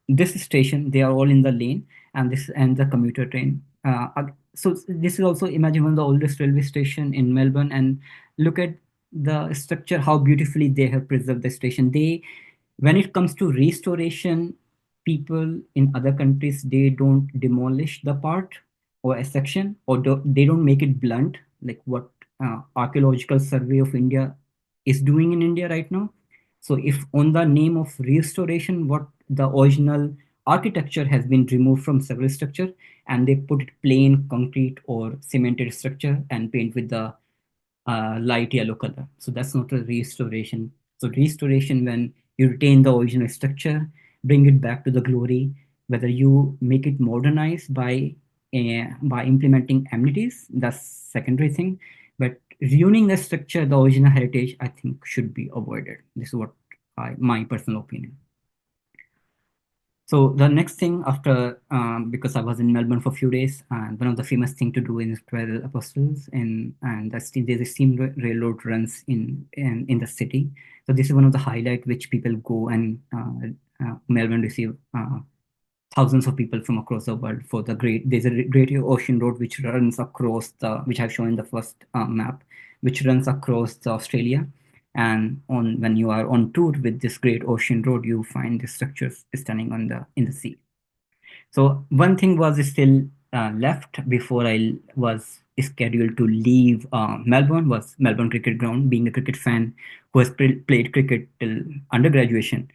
this station. They are all in the lane, and this and the commuter train. So this is also imagine one of the oldest railway station in Melbourne, and look at the structure, how beautifully they have preserved the station. When it comes to restoration, people in other countries, they don't demolish the part or a section, or they don't make it blunt like what archaeological survey of India is doing in India right now. So if on the name of restoration, what the original architecture has been removed from several structure and they put it plain concrete or cemented structure and paint with the light yellow color. So that's not a restoration. So restoration, when you retain the original structure, bring it back to the glory, whether you make it modernized by implementing amenities, that's secondary thing. But ruining the structure, the original heritage, I think should be avoided. This is what my personal opinion. So the next thing after, because I was in Melbourne for a few days, and one of the famous thing to do is 12 Apostles, and there's a steam railroad runs in the city. So this is one of the highlight which people go and Melbourne receive thousands of people from across the world for the there's a Great Ocean Road which runs across which I've shown in the first map, which runs across the Australia. And on when you are on tour with this great ocean road, you find the structures standing on the in the sea. So one thing was still left before I was scheduled to leave Melbourne was Melbourne Cricket Ground. Being a cricket fan who has played cricket till undergraduation,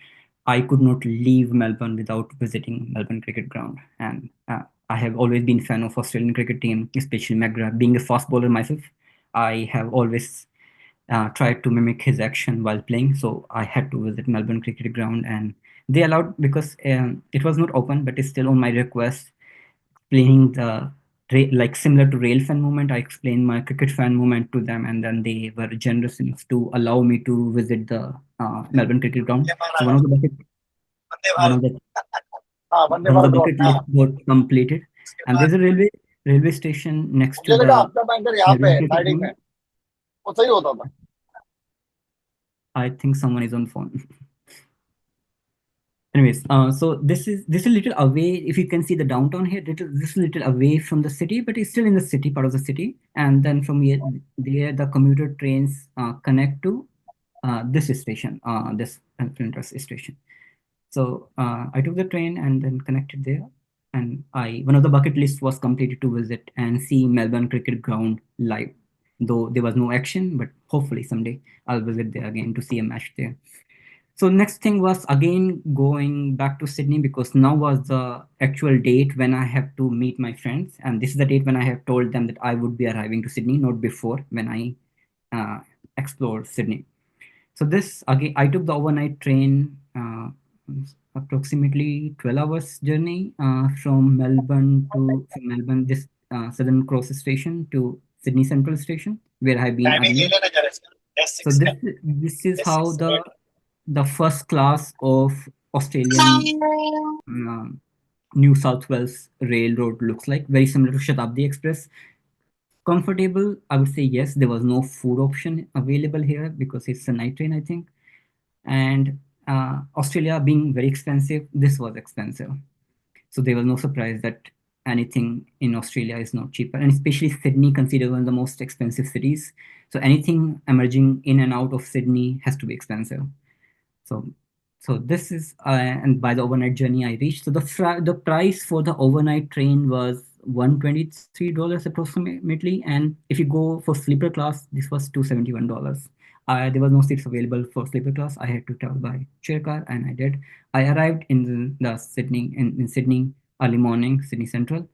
I could not leave Melbourne without visiting Melbourne Cricket Ground. And I have always been fan of Australian cricket team, especially McGrath. Being a fast bowler myself, I have always tried to mimic his action while playing. So I had to visit Melbourne Cricket Ground, and they allowed because it was not open, but it's still on my request, explaining the like similar to rail fan movement. I explained my cricket fan movement to them, and then they were generous enough to allow me to visit the Melbourne Cricket Ground. So one of the हाँ वंदे one of the Bharat road bucket हाँ list got completed, उसके and बाद there's a railway station next to मुझे लगा the आपका banker यहाँ पे Melbourne है Cricket साइडिंग में Ground. वो सही होता था I think someone is on phone. Anyways, so this is a little away. If you can see the downtown here, this is a little away from the city, but it's still in the city, part of the city. And then from here, there the commuter trains connect to this station, this Flinders station. So I took the train and then connected there. And I one of the bucket list was completed to visit and see Melbourne Cricket Ground live. Though there was no action, but hopefully someday I'll visit there again to see a match there. So next thing was again going back to Sydney because now was the actual date when I have to meet my friends, and this is the date when I have told them that I would be arriving to Sydney, not before when I explored Sydney. So this again, I took the overnight train, approximately 12 hours journey from Melbourne this Southern Cross station to Sydney Central Station where I have been timing ले earlier. लेना जरा इसका So S6 का this is how S6 the first class of Australian New South Wales Railroad looks like, very similar to Shatabdi Express. Comfortable, I would say yes. There was no food option available here because it's a night train, I think. And Australia being very expensive, this was expensive. So there was no surprise that anything in Australia is not cheaper, and especially Sydney, considered one of the most expensive cities. So anything emerging in and out of Sydney has to be expensive. So, so this is and by the overnight journey I reached. So the price for the overnight train was $123 approximately, and if you go for sleeper class, this was $271. There was no seats available for sleeper class. I had to travel by chair car, and I did. I arrived in the Sydney in Sydney early morning, Sydney Central,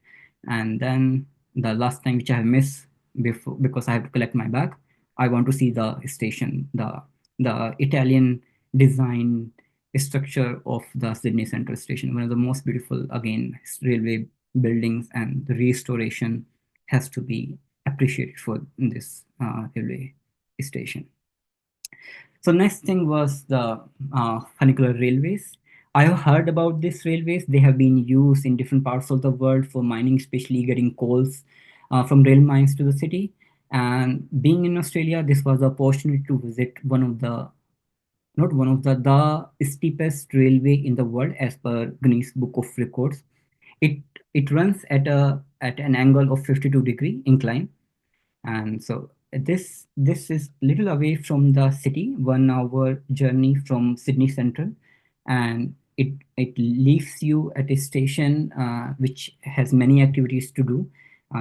and then the last thing which I have missed before because I have to collect my bag. I want to see the station, the Italian design structure of the Sydney Central Station, one of the most beautiful, again, railway buildings, and the restoration has to be appreciated for this railway station. So next thing was the funicular railways. I have heard about these railways. They have been used in different parts of the world for mining, especially getting coals from rail mines to the city. And being in Australia, this was the opportunity to visit one of the not one of the steepest railway in the world as per Guinness Book of Records. It it runs at an angle of 52-degree incline, and so this is little away from the city, 1 hour journey from Sydney Central, and it leaves you at a station which has many activities to do.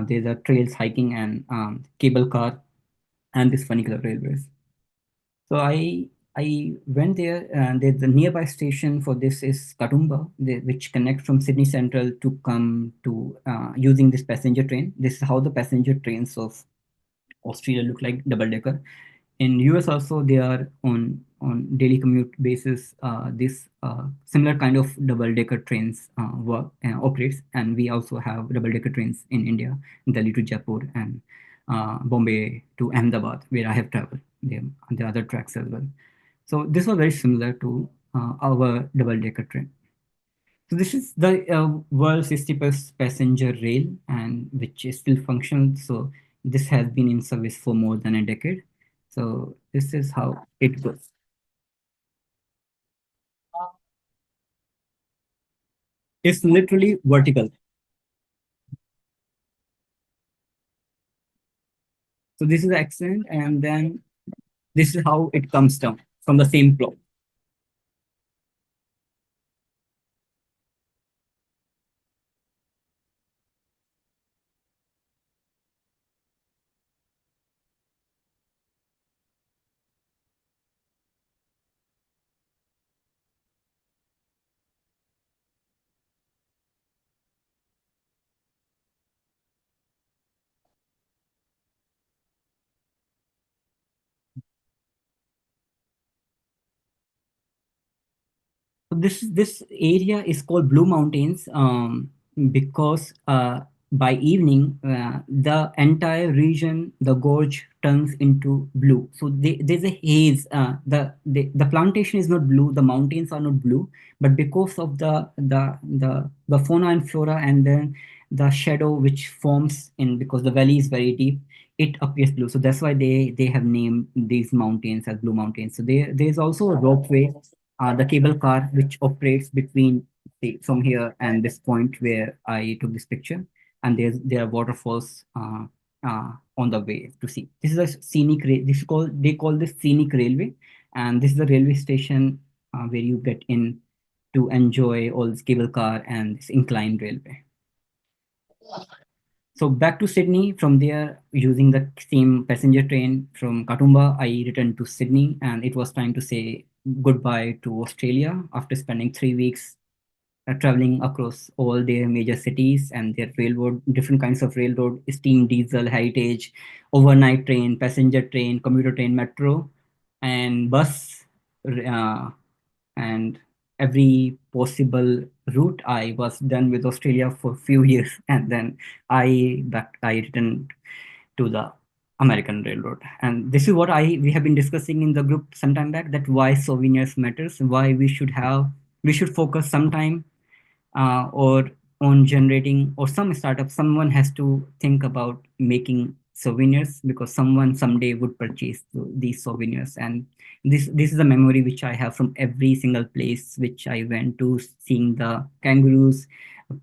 There's a trails, hiking, and cable car, and this funicular railways. So I went there, and the nearby station for this is Katumba, which connects from Sydney Central to come to using this passenger train. This is how the passenger trains of Australia look like, double decker. In US also, they are on daily commute basis. This similar kind of double decker trains work operates, and we also have double decker trains in India, Delhi to Jaipur, and Bombay to Ahmedabad, where I have traveled. There are other tracks as well. So this was very similar to our double-decker train. So this is the world's steepest passenger rail, and which is still functional. So this has been in service for more than a decade. So this is how it goes. It's literally vertical. So this is the accent, and then This is how it comes down from the same plot. So this area is called Blue Mountains because by evening the entire region, the gorge turns into blue. So there's a haze. The plantation is not blue. The mountains are not blue, but because of the fauna and flora, and then the shadow which forms in, because the valley is very deep, it appears blue. So that's why they have named these mountains as Blue Mountains. So there's also a ropeway, the cable car which operates between from here and this point where I took this picture. And there are waterfalls on the way to see. This is a scenic this is called, they call this scenic railway, and this is the railway station where you get in to enjoy all this cable car and this inclined railway. So back to Sydney. From there, using the same passenger train from Katoomba, I returned to Sydney, and it was time to say goodbye to Australia after spending 3 weeks traveling across all their major cities and their railroad, different kinds of railroad, steam, diesel, heritage, overnight train, passenger train, commuter train, metro, and bus. Uh, and every possible route I was done with Australia for a few years, and then I returned to the American Railroad. And this is what I we have been discussing in the group some time back, that why souvenirs matters, why we should focus some time or on generating, or some startup, someone has to think about making souvenirs, because someone someday would purchase these souvenirs. And this is a memory which I have from every single place which I went to, seeing the kangaroos,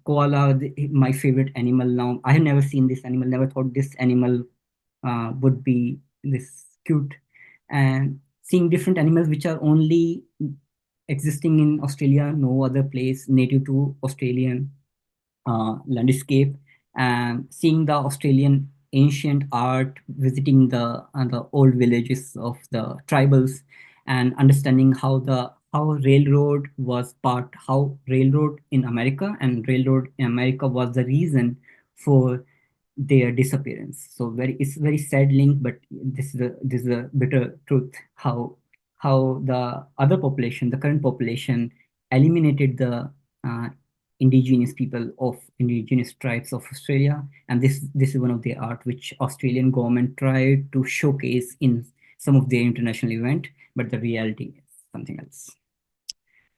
koala, my favorite animal. Now I have never seen this animal, never thought this animal would be this cute. And seeing different animals which are only existing in Australia, no other place native to Australian landscape, and seeing the Australian ancient art, visiting the old villages of the tribals, and understanding how railroad was part, how railroad in America and railroad in America was the reason for their disappearance. So it's very sad link, but this is a bitter truth, how the other population, the current population, eliminated the uh, indigenous people of indigenous tribes of Australia. And this is one of the art which Australian government tried to showcase in some of their international event, but the reality is something else.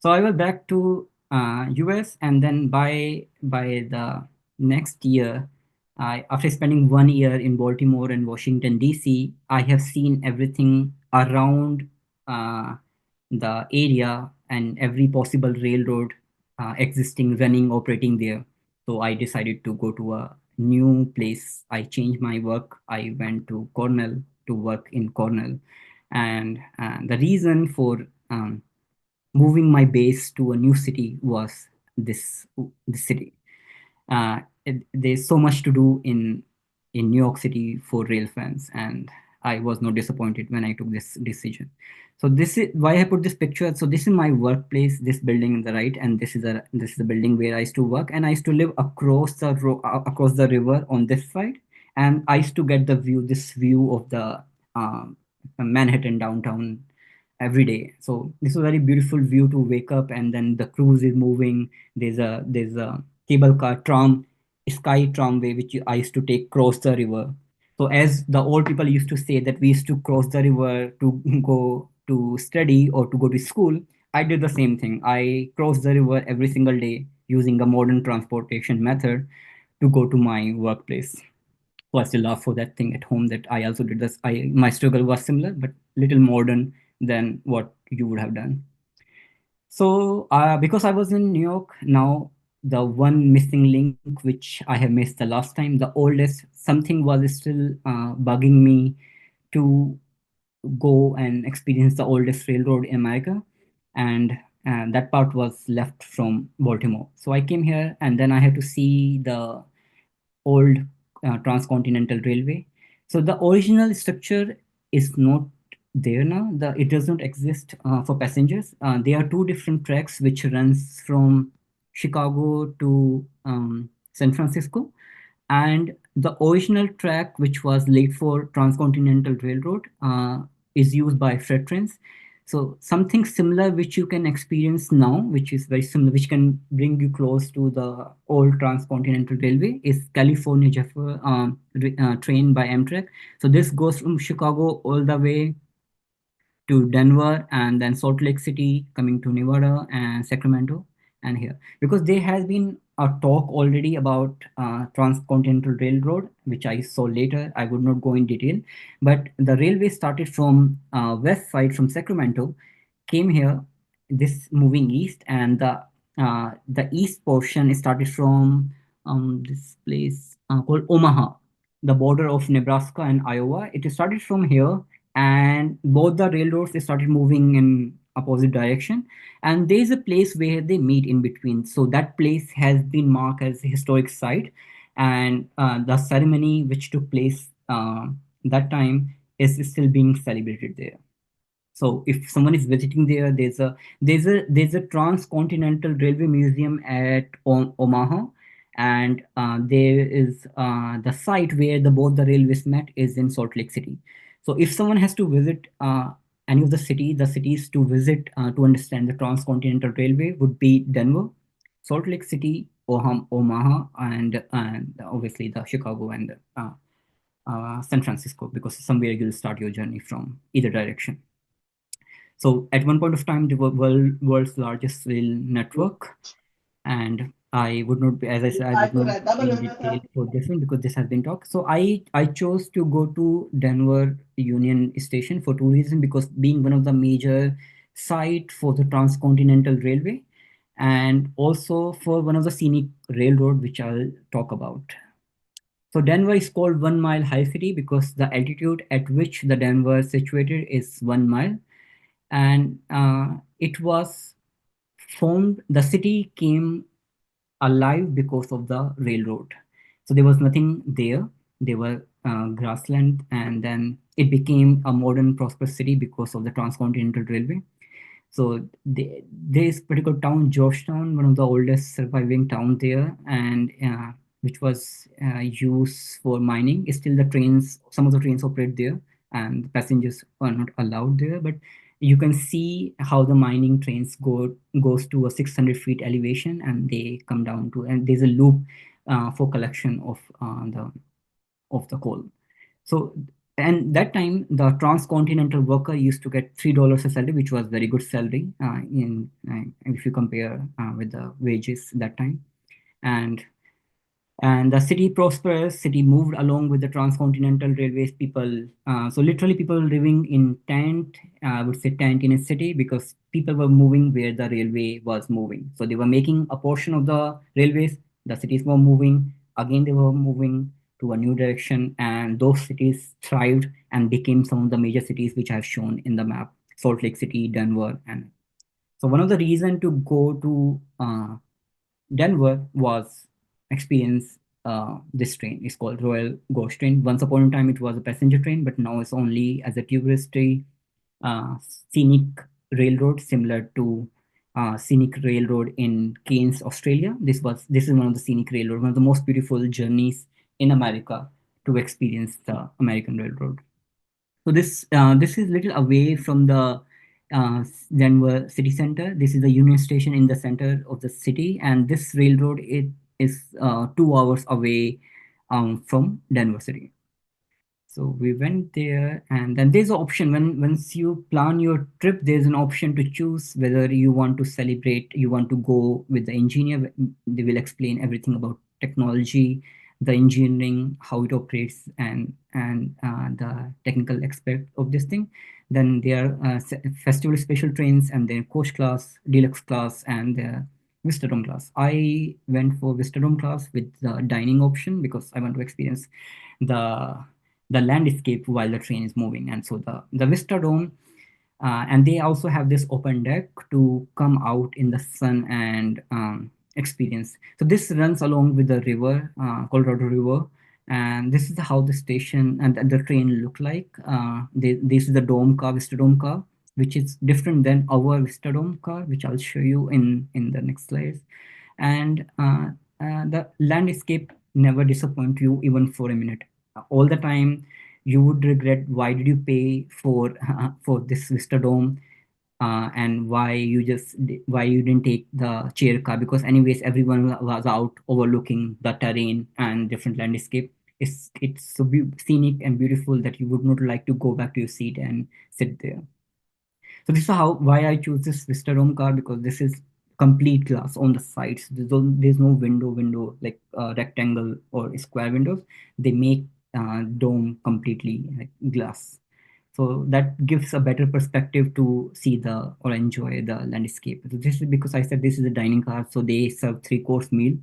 So I was back to US, and then by the next year, after spending 1 year in Baltimore and Washington D.C., I have seen everything around uh, the area and every possible railroad existing, running, operating there. So I decided to go to a new place. I changed my work. I went to Cornell to work in Cornell, and the reason for moving my base to a new city was this city. There's so much to do in New York City for rail fans, and I was not disappointed when I took this decision. So this is why I put this picture. So this is my workplace, this building on the right, and this is the building where I used to work, and I used to live across the river on this side, and I used to get this view of the Manhattan downtown every day. So this is a very beautiful view to wake up, and then the cruise is moving. There's a cable car, tram, sky tramway, which I used to take cross the river. So as the old people used to say that we used to cross the river to go to study or to go to school, I did the same thing. I crossed the river every single day using a modern transportation method to go to my workplace. So I still laugh for that thing at home, that I also did this. My struggle was similar, but little modern than what you would have done. So because I was in New York, now the one missing link which I have missed the last time, the oldest something was still bugging me to go and experience the oldest railroad in America, and that part was left from Baltimore. So I came here, and then I had to see the old transcontinental railway. So the original structure is not there now. It does not exist for passengers. There are two different tracks which runs from Chicago to San Francisco, and the original track, which was laid for transcontinental railroad, is used by freight trains. So something similar which you can experience now, which is very similar, which can bring you close to the old transcontinental railway, is California train by Amtrak. So this goes from Chicago all the way to Denver, and then Salt Lake City, coming to Nevada and Sacramento, and here, because there has been a talk already about transcontinental railroad, which I saw later. I would not go in detail, but the railway started from west side from Sacramento, came here, this moving east, and the east portion started from this place called Omaha, the border of Nebraska and Iowa. It started from here, and both the railroads, they started moving in opposite direction, and there's a place where they meet in between. So that place has been marked as a historic site, and the ceremony which took place that time is still being celebrated there. So if someone is visiting there, there's a transcontinental railway museum at Omaha, and there is the site where the both the railways met is in Salt Lake City. So if someone has to visit any of the cities to visit to understand the transcontinental railway would be Denver, Salt Lake City, Omaha, and obviously the Chicago and San Francisco, because somewhere you'll start your journey from either direction. So at one point of time, the world's largest rail network, and I would not be, as I said, I would not be in detail for this one because this has been talked. So I chose to go to Denver Union Station for two reasons: because being one of the major site for the transcontinental railway, and also for one of the scenic railroad, which I'll talk about. So Denver is called 1 mile high city because the altitude at which the Denver is situated is 1 mile, and it was formed. The city came alive because of the railroad. So there was nothing there. There were grassland, and then it became a modern, prosperous city because of the transcontinental railway. So this particular town, Georgetown, one of the oldest surviving town there, and which was used for mining. Still, the trains, some of the trains operate there, and passengers are not allowed there. But you can see how the mining trains goes to a 600 feet elevation, and they come down to, and there's a loop for collection of the coal. So, and that time, the transcontinental worker used to get $3 a salary, which was very good salary in if you compare with the wages that time. And the city prosperous, city moved along with the transcontinental railways. People, so literally people living in tent, I would say tent in a city, because people were moving where the railway was moving. So they were making a portion of the railways, the cities were moving, again they were moving to a new direction, and those cities thrived and became some of the major cities which I've shown in the map: Salt Lake City, Denver. And so one of the reason to go to Denver was experience this train. It's called Royal Gorge train. Once upon a time, it was a passenger train, but now it's only as a touristy uh, scenic railroad, similar to scenic railroad in Cairns, Australia. This is one of the scenic railroad, one of the most beautiful journeys in America to experience the American railroad. So this is little away from the Denver city center. This is the Union Station in the center of the city, and this railroad, it is 2 hours away from Denver city. So we went there, and then there's an option when once you plan your trip, there's an option to choose whether you want to celebrate, you want to go with the engineer. They will explain everything about technology, the engineering, how it operates, and the technical aspect of this thing. Then there are festival special trains, and then coach class, deluxe class, and Vistadome class. I went for Vistadome class with the dining option because I want to experience the the landscape while the train is moving. And so the Vista Dome, and they also have this open deck to come out in the sun and experience. So this runs along with the river, Colorado River, and this is how the station and the train look like. This is the dome car, Vista Dome car, which is different than our Vista Dome car, which I'll show you in the next slides. And the landscape never disappoint you even for a minute. All the time you would regret why did you pay for for this Vista Dome, and why you didn't take the chair car, because anyways everyone was out overlooking the terrain and different landscape. It's so scenic and beautiful that you would not like to go back to your seat and sit there. So this is how why I choose this Vista Dome car, because this is complete glass on the sides. There's no window like rectangle or square windows. They make dome completely like glass. So that gives a better perspective to see the or enjoy the landscape. So this is because I said this is a dining car, so they serve three-course meal,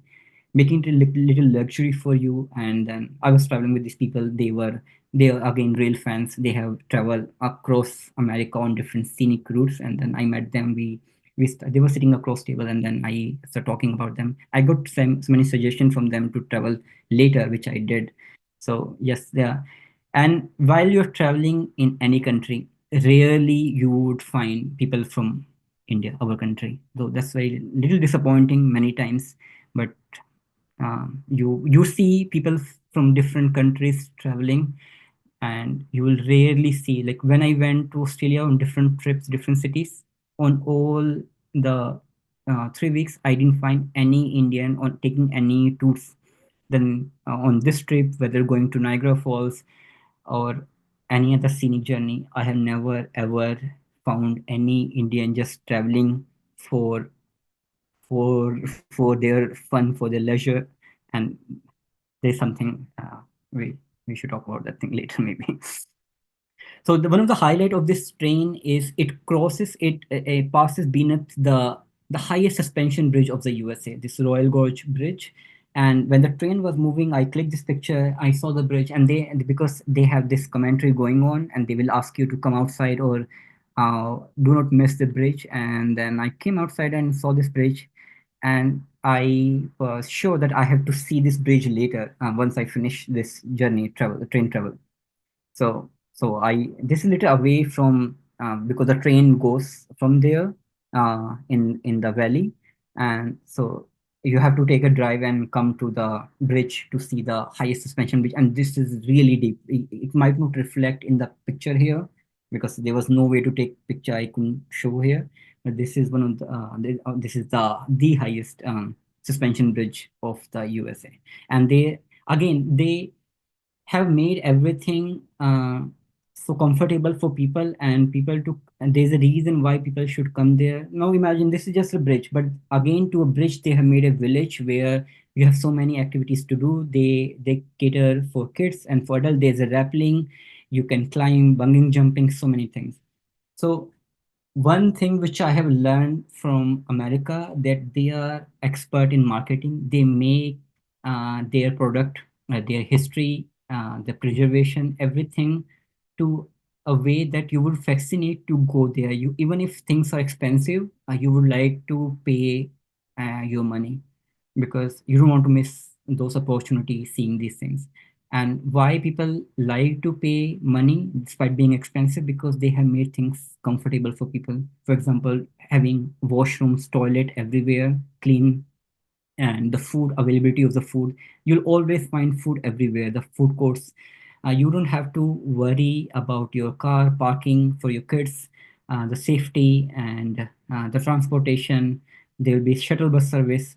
making it a little luxury for you. And then I was traveling with these people. They are again rail fans. They have traveled across America on different scenic routes, and then I met them. They were sitting across table, and then I started talking about them. I got so many suggestions from them to travel later, which I did. So yes, there. And while you're traveling in any country, rarely you would find people from India, our country. Though that's very little disappointing many times. But you see people from different countries traveling, and you will rarely see, like when I went to Australia on different trips, different cities, on all the 3 weeks I didn't find any Indian on taking any tours. Then on this trip, whether going to Niagara Falls or any other scenic journey, I have never ever found any Indian just traveling for for their fun, for their leisure. And there's something we should talk about that thing later maybe. So one of the highlight of this train is it passes beneath the highest suspension bridge of the USA, this Royal Gorge Bridge. And when the train was moving, I clicked this picture, I saw the bridge, and because they have this commentary going on, and they will ask you to come outside or do not miss the bridge. And then I came outside and saw this bridge, and I was sure that I have to see this bridge later once I finish this train travel. So I this is a little away from because the train goes from there in the valley, and so you have to take a drive and come to the bridge to see the highest suspension bridge. And this is really deep. It might not reflect in the picture here because there was no way to take picture. I couldn't show here, but this is one of this is the highest suspension bridge of the USA. And they have made everything so comfortable for people, and there's a reason why people should come there. Now imagine this is just a bridge, but again to a bridge they have made a village where you have so many activities to do. They cater for kids and for adults. There's a rappelling, you can climb, bungee jumping, so many things. So one thing which I have learned from America, that they are expert in marketing. They make their product, their history, the preservation, everything to a way that you would fascinate to go there. You even if things are expensive, you would like to pay your money because you don't want to miss those opportunities seeing these things. And why people like to pay money despite being expensive, because they have made things comfortable for people. For example, having washrooms, toilet everywhere, clean, and the food availability of the food. You'll always find food everywhere, the food courts. You don't have to worry about your car parking for your kids, the safety and the transportation. There will be shuttle bus service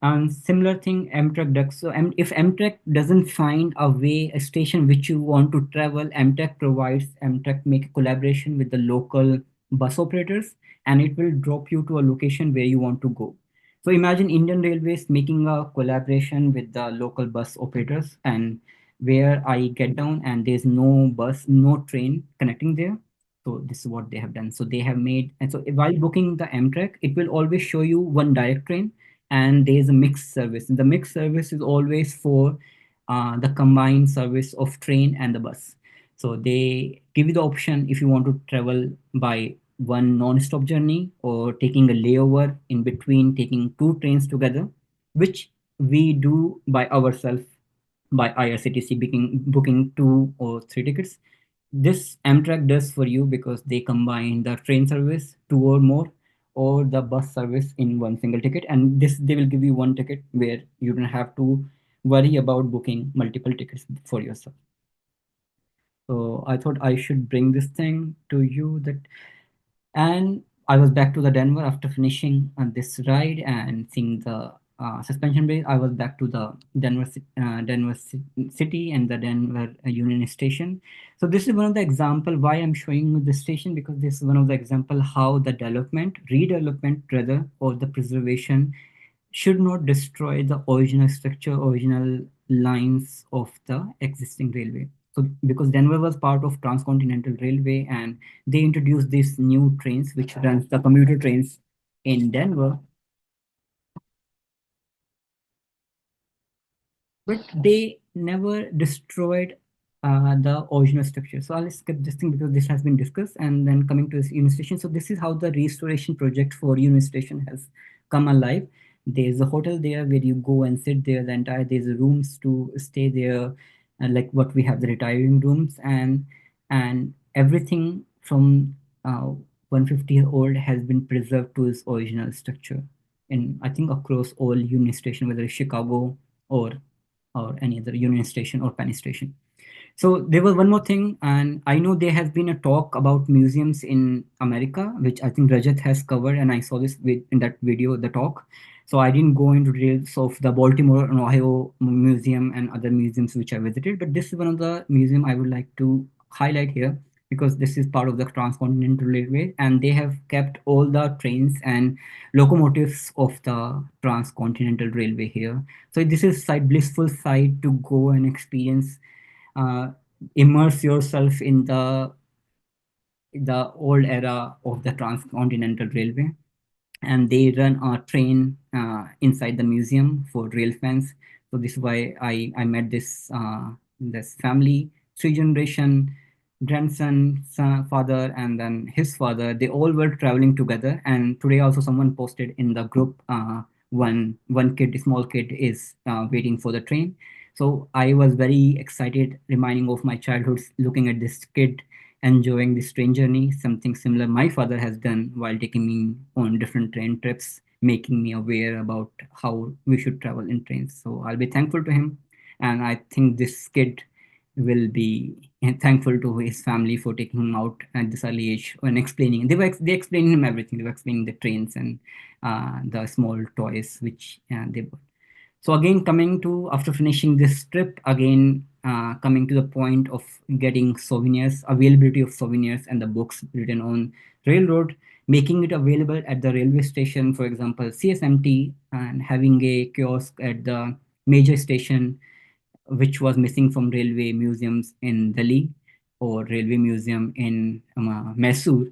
and similar thing Amtrak does. So if Amtrak doesn't find a way, a station which you want to travel, Amtrak make a collaboration with the local bus operators, and it will drop you to a location where you want to go. So imagine Indian Railways making a collaboration with the local bus operators, and where I get down and there's no bus, no train connecting there. So this is what they have done. So they have made, and so while booking the Amtrak, it will always show you one direct train, and there's a mixed service. The mixed service is always for the combined service of train and the bus. So they give you the option if you want to travel by one non-stop journey or taking a layover in between, taking two trains together, which we do by ourselves by IRCTC booking two or three tickets. This Amtrak does for you because they combine the train service, two or more, or the bus service in one single ticket. And this they will give you one ticket where you don't have to worry about booking multiple tickets for yourself. So I thought I should bring this thing to you that and I was back to the Denver after finishing this ride and seeing the suspension bridge. I was back to the City and the Denver Union Station. So this is one of the example why I'm showing you the station because this is one of the example how the redevelopment rather, or the preservation should not destroy the original structure, original lines of the existing railway. So, because Denver was part of Transcontinental Railway, and they introduced these new trains, which runs the commuter trains in Denver, but they never destroyed the original structure. So I'll skip this thing because this has been discussed. And then coming to this Union Station. So this is how the restoration project for Union Station has come alive. There's a hotel there where you go and sit there the entire. There's rooms to stay there, like what we have the retiring rooms and everything from 150 year old has been preserved to its original structure. In I think across all Union Station, whether it's Chicago or any other Union Station or Penny Station. So there was one more thing, and I know there has been a talk about museums in America, which I think Rajat has covered, and I saw this in that video, the talk. So I didn't go into details of the Baltimore and Ohio Museum and other museums which I visited, but this is one of the museum I would like to highlight here because this is part of the Transcontinental Railway, and they have kept all the trains and locomotives of the Transcontinental Railway here. So this is site blissful site to go and experience, uh, immerse yourself in the old era of the Transcontinental Railway, and they run a train inside the museum for rail fans. So this is why I met this family, three generation, grandson, son, father, and then his father. They all were traveling together. And today also someone posted in the group, one kid, small kid, is waiting for the train. So I was very excited, reminding of my childhood, looking at this kid enjoying this train journey, something similar my father has done while taking me on different train trips, making me aware about how we should travel in trains. So I'll be thankful to him. And I think this kid will be thankful to his family for taking him out at this early age and explaining. They explained him everything. They were explaining the trains and the small toys which they bought. So again, coming to after finishing this trip, again coming to the point of getting souvenirs, availability of souvenirs and the books written on railroad, making it available at the railway station, for example, CSMT, and having a kiosk at the major station, which was missing from railway museums in Delhi or railway museum in Mysore,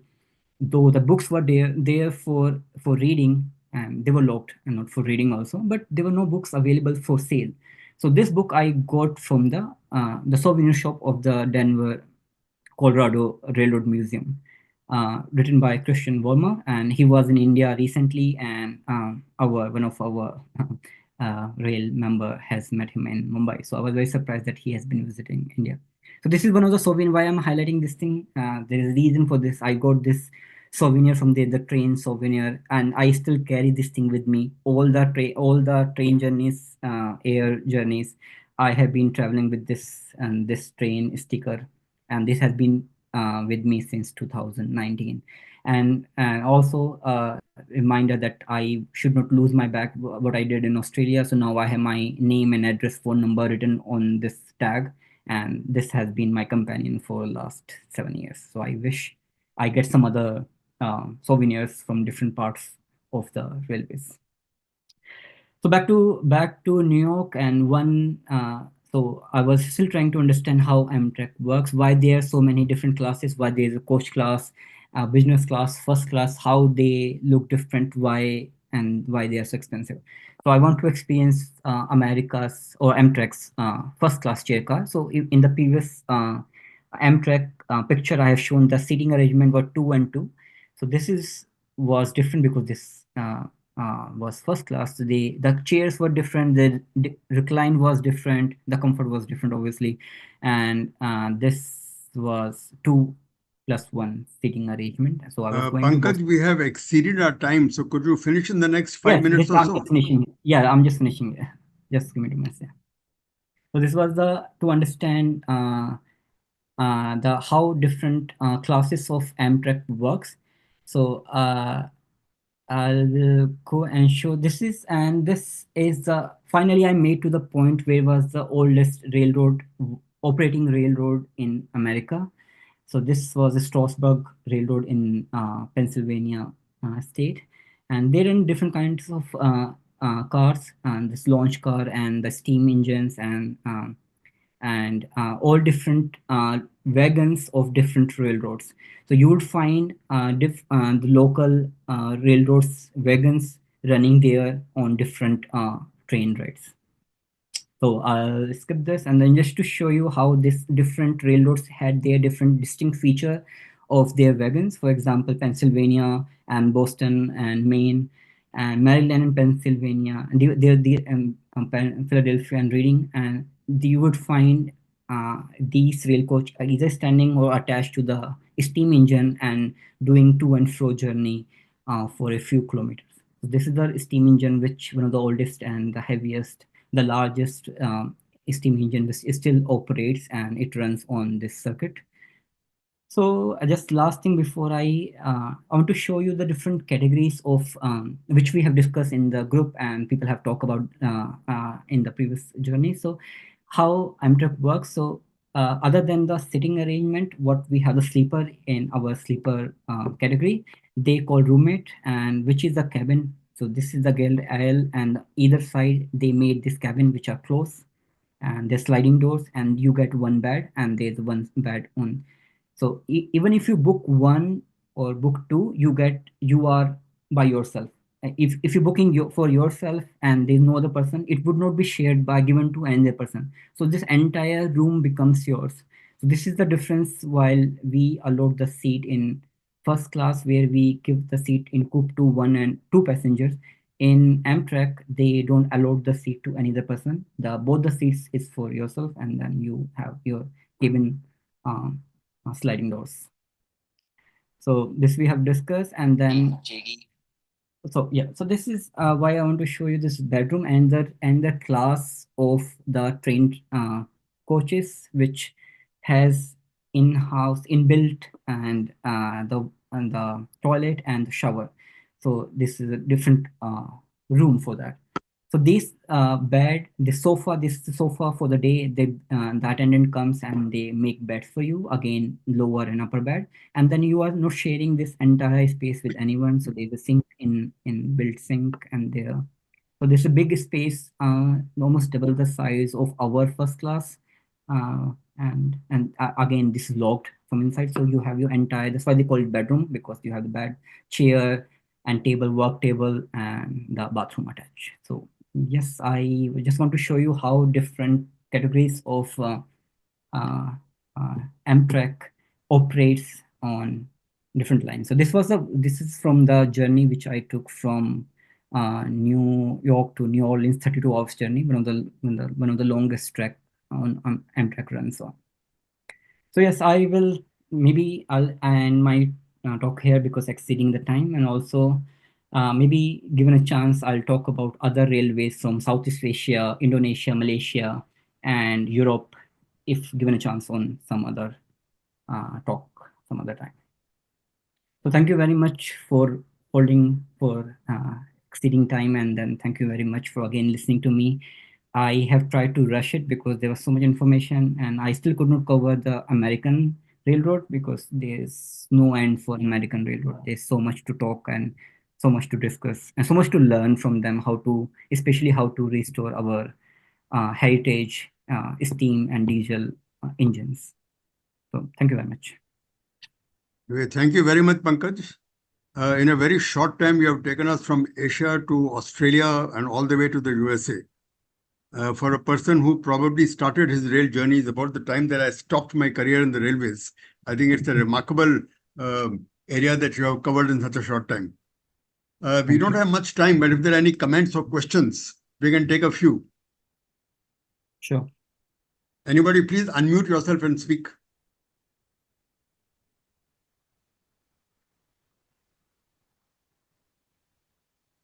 though the books were there for reading and they were locked and not for reading also, but there were no books available for sale. So this book I got from the souvenir shop of the Denver Colorado Railroad Museum, written by Christian Wormer, and he was in India recently, and our one of our rail member has met him in Mumbai. So I was very surprised that he has been visiting India. So this is one of the souvenir. Why I'm highlighting this thing? There is a reason for this. I got this souvenir from the train souvenir, and I still carry this thing with me. All the train journeys, air journeys, I have been traveling with this train sticker, and this has been with me since 2019. And also a reminder that I should not lose my bag, what I did in Australia. So now I have my name and address, phone number written on this tag, and this has been my companion for last 7 years. So I wish I get some other souvenirs from different parts of the railways. So back to New York, and one. So I was still trying to understand how Amtrak works, why there are so many different classes, why there is a coach class, business class, first class, how they look different, why and why they are so expensive. So I want to experience America's or Amtrak's first class chair car. So in the previous Amtrak picture, I have shown the seating arrangement were two and two. So this is was different because this was first class. So the chairs were different. The recline was different. The comfort was different, obviously, and this was two plus one seating arrangement. So I was going with both. Pankaj, we have exceeded our time, so could you finish in the next five Yes, minutes this or I'm just so? finishing. Yeah, I'm just finishing. Just give me 2 minutes. Yeah. So this was the to understand the how different classes of Amtrak works. So I'll go and show this is the finally I made to the point where was the oldest railroad operating railroad in America. So this was a Strasburg Railroad in Pennsylvania state, and they run different kinds of cars, and this launch car and the steam engines and all different wagons of different railroads. So you would find the local railroads wagons running there on different train rides. So I'll skip this and then just to show you how this different railroads had their different distinct feature of their wagons. For example, Pennsylvania and Boston and Maine and Maryland and Pennsylvania and Philadelphia and Reading, and you would find these rail coach are either standing or attached to the steam engine and doing to and fro journey for a few kilometers. So this is the steam engine, which one of the oldest and the heaviest, the largest steam engine which still operates and it runs on this circuit. So just last thing before I want to show you the different categories of which we have discussed in the group and people have talked about in the previous journey. So how Amtrak works. So other than the sitting arrangement, what we have the sleeper in our sleeper category, they call roommate, and which is the cabin. So this is the galled aisle, and either side they made this cabin which are closed and there's sliding doors, and you get one bed and there's one bed on. So even if you book one or book two, you are by yourself. If you're booking for yourself and there's no other person, it would not be shared by given to another person. So this entire room becomes yours. So this is the difference while we allot the seat in first class where we give the seat in coupe to one and two passengers. In Amtrak, they don't allot the seat to any other person. The both the seats is for yourself, and then you have your cabin um, sliding doors. So this we have discussed, and then so yeah, so this is why I want to show you this bedroom and the class of the train coaches, which has in-house inbuilt and the toilet and the shower. So this is a different room for that. So this bed, this sofa for the day, the attendant comes and they make beds for you, again lower and upper bed, and then you are not sharing this entire space with anyone. So there's a sink in built sink, and there so there's a big space, almost double the size of our first class. And again, this is locked from inside. So you have your entire, that's why they call it bedroom, because you have the bed, chair, and table, work table, and the bathroom attached. So yes, I just want to show you how different categories of uh, uh, Amtrak operates on different lines. So this is from the journey which I took from New York to New Orleans, 32 hours journey, one of the longest trek on Amtrak runs on. So yes, I will maybe I'll end my talk here because exceeding the time, and also maybe given a chance, I'll talk about other railways from Southeast Asia, Indonesia, Malaysia, and Europe, if given a chance on some other talk some other time. So thank you very much for holding for exceeding time, and then thank you very much for again listening to me. I have tried to rush it because there was so much information, and I still could not cover the American railroad because there's no end for American railroad. There's so much to talk and so much to discuss and so much to learn from them, how to, especially how to restore our heritage, steam and diesel engines. So thank you very much. Okay, thank you very much, Pankaj. In a very short time, you have taken us from Asia to Australia and all the way to the USA. For a person who probably started his rail journeys about the time that I stopped my career in the railways, I think it's a remarkable area that you have covered in such a short time. We don't have much time, but if there are any comments or questions, we can take a few. Sure. Anybody, please unmute yourself and speak.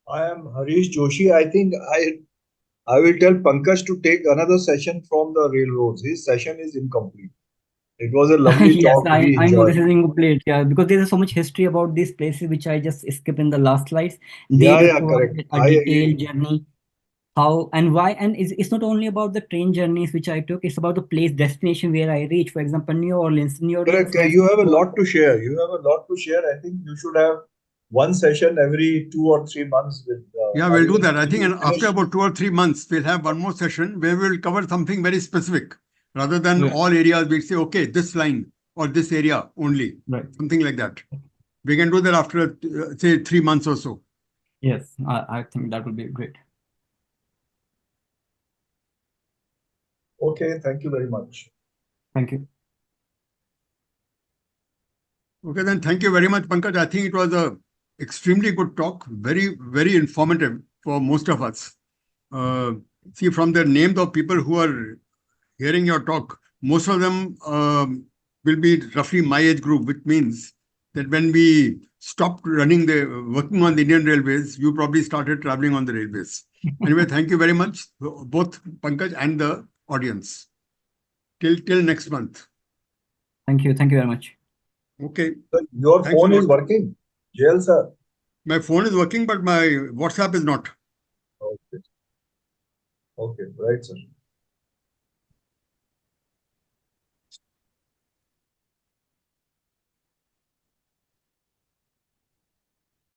I am Harish Joshi. I think I will tell Pankaj to take another session from the railroads. His session is incomplete. It was a lovely Yes, talk. We I know this enjoyed. is incomplete, yeah, because there is so much history about these places which I just skipped in the last slides. They Yeah, require correct. a I detailed agree. journey, how and why, and it's not only about the train journeys which I took, it's about the place destination where I reach. For example, New Orleans. New Orleans Correct. has You have a lot to share. You have a lot to share. I think you should have one session every 2 or 3 months with Yeah, we'll do Harish. that. I Till think you after finish. about 2 or 3 months, we'll have one more session where we'll cover something very specific. Rather than right, all areas, we'll say, okay, this line or this area only, right. something like that. We can do that after, say, 3 months or so. Yes, I think that would be great. Okay. Thank you very much. Thank you. Okay, then thank you very much, Pankaj. I think it was a extremely good talk, very, very informative for most of us. See, from the names of people who are hearing your talk, most of them will be roughly my age group, which means that when we stopped working on the Indian Railways, you probably started traveling on the railways. Anyway, thank you very much, both Pankaj and the audience. Till next month. Thank you very much. Okay. So your Thanks a phone is lot. working. Jail, sir. My phone is working, but my WhatsApp is not. Okay. Okay. Right, sir.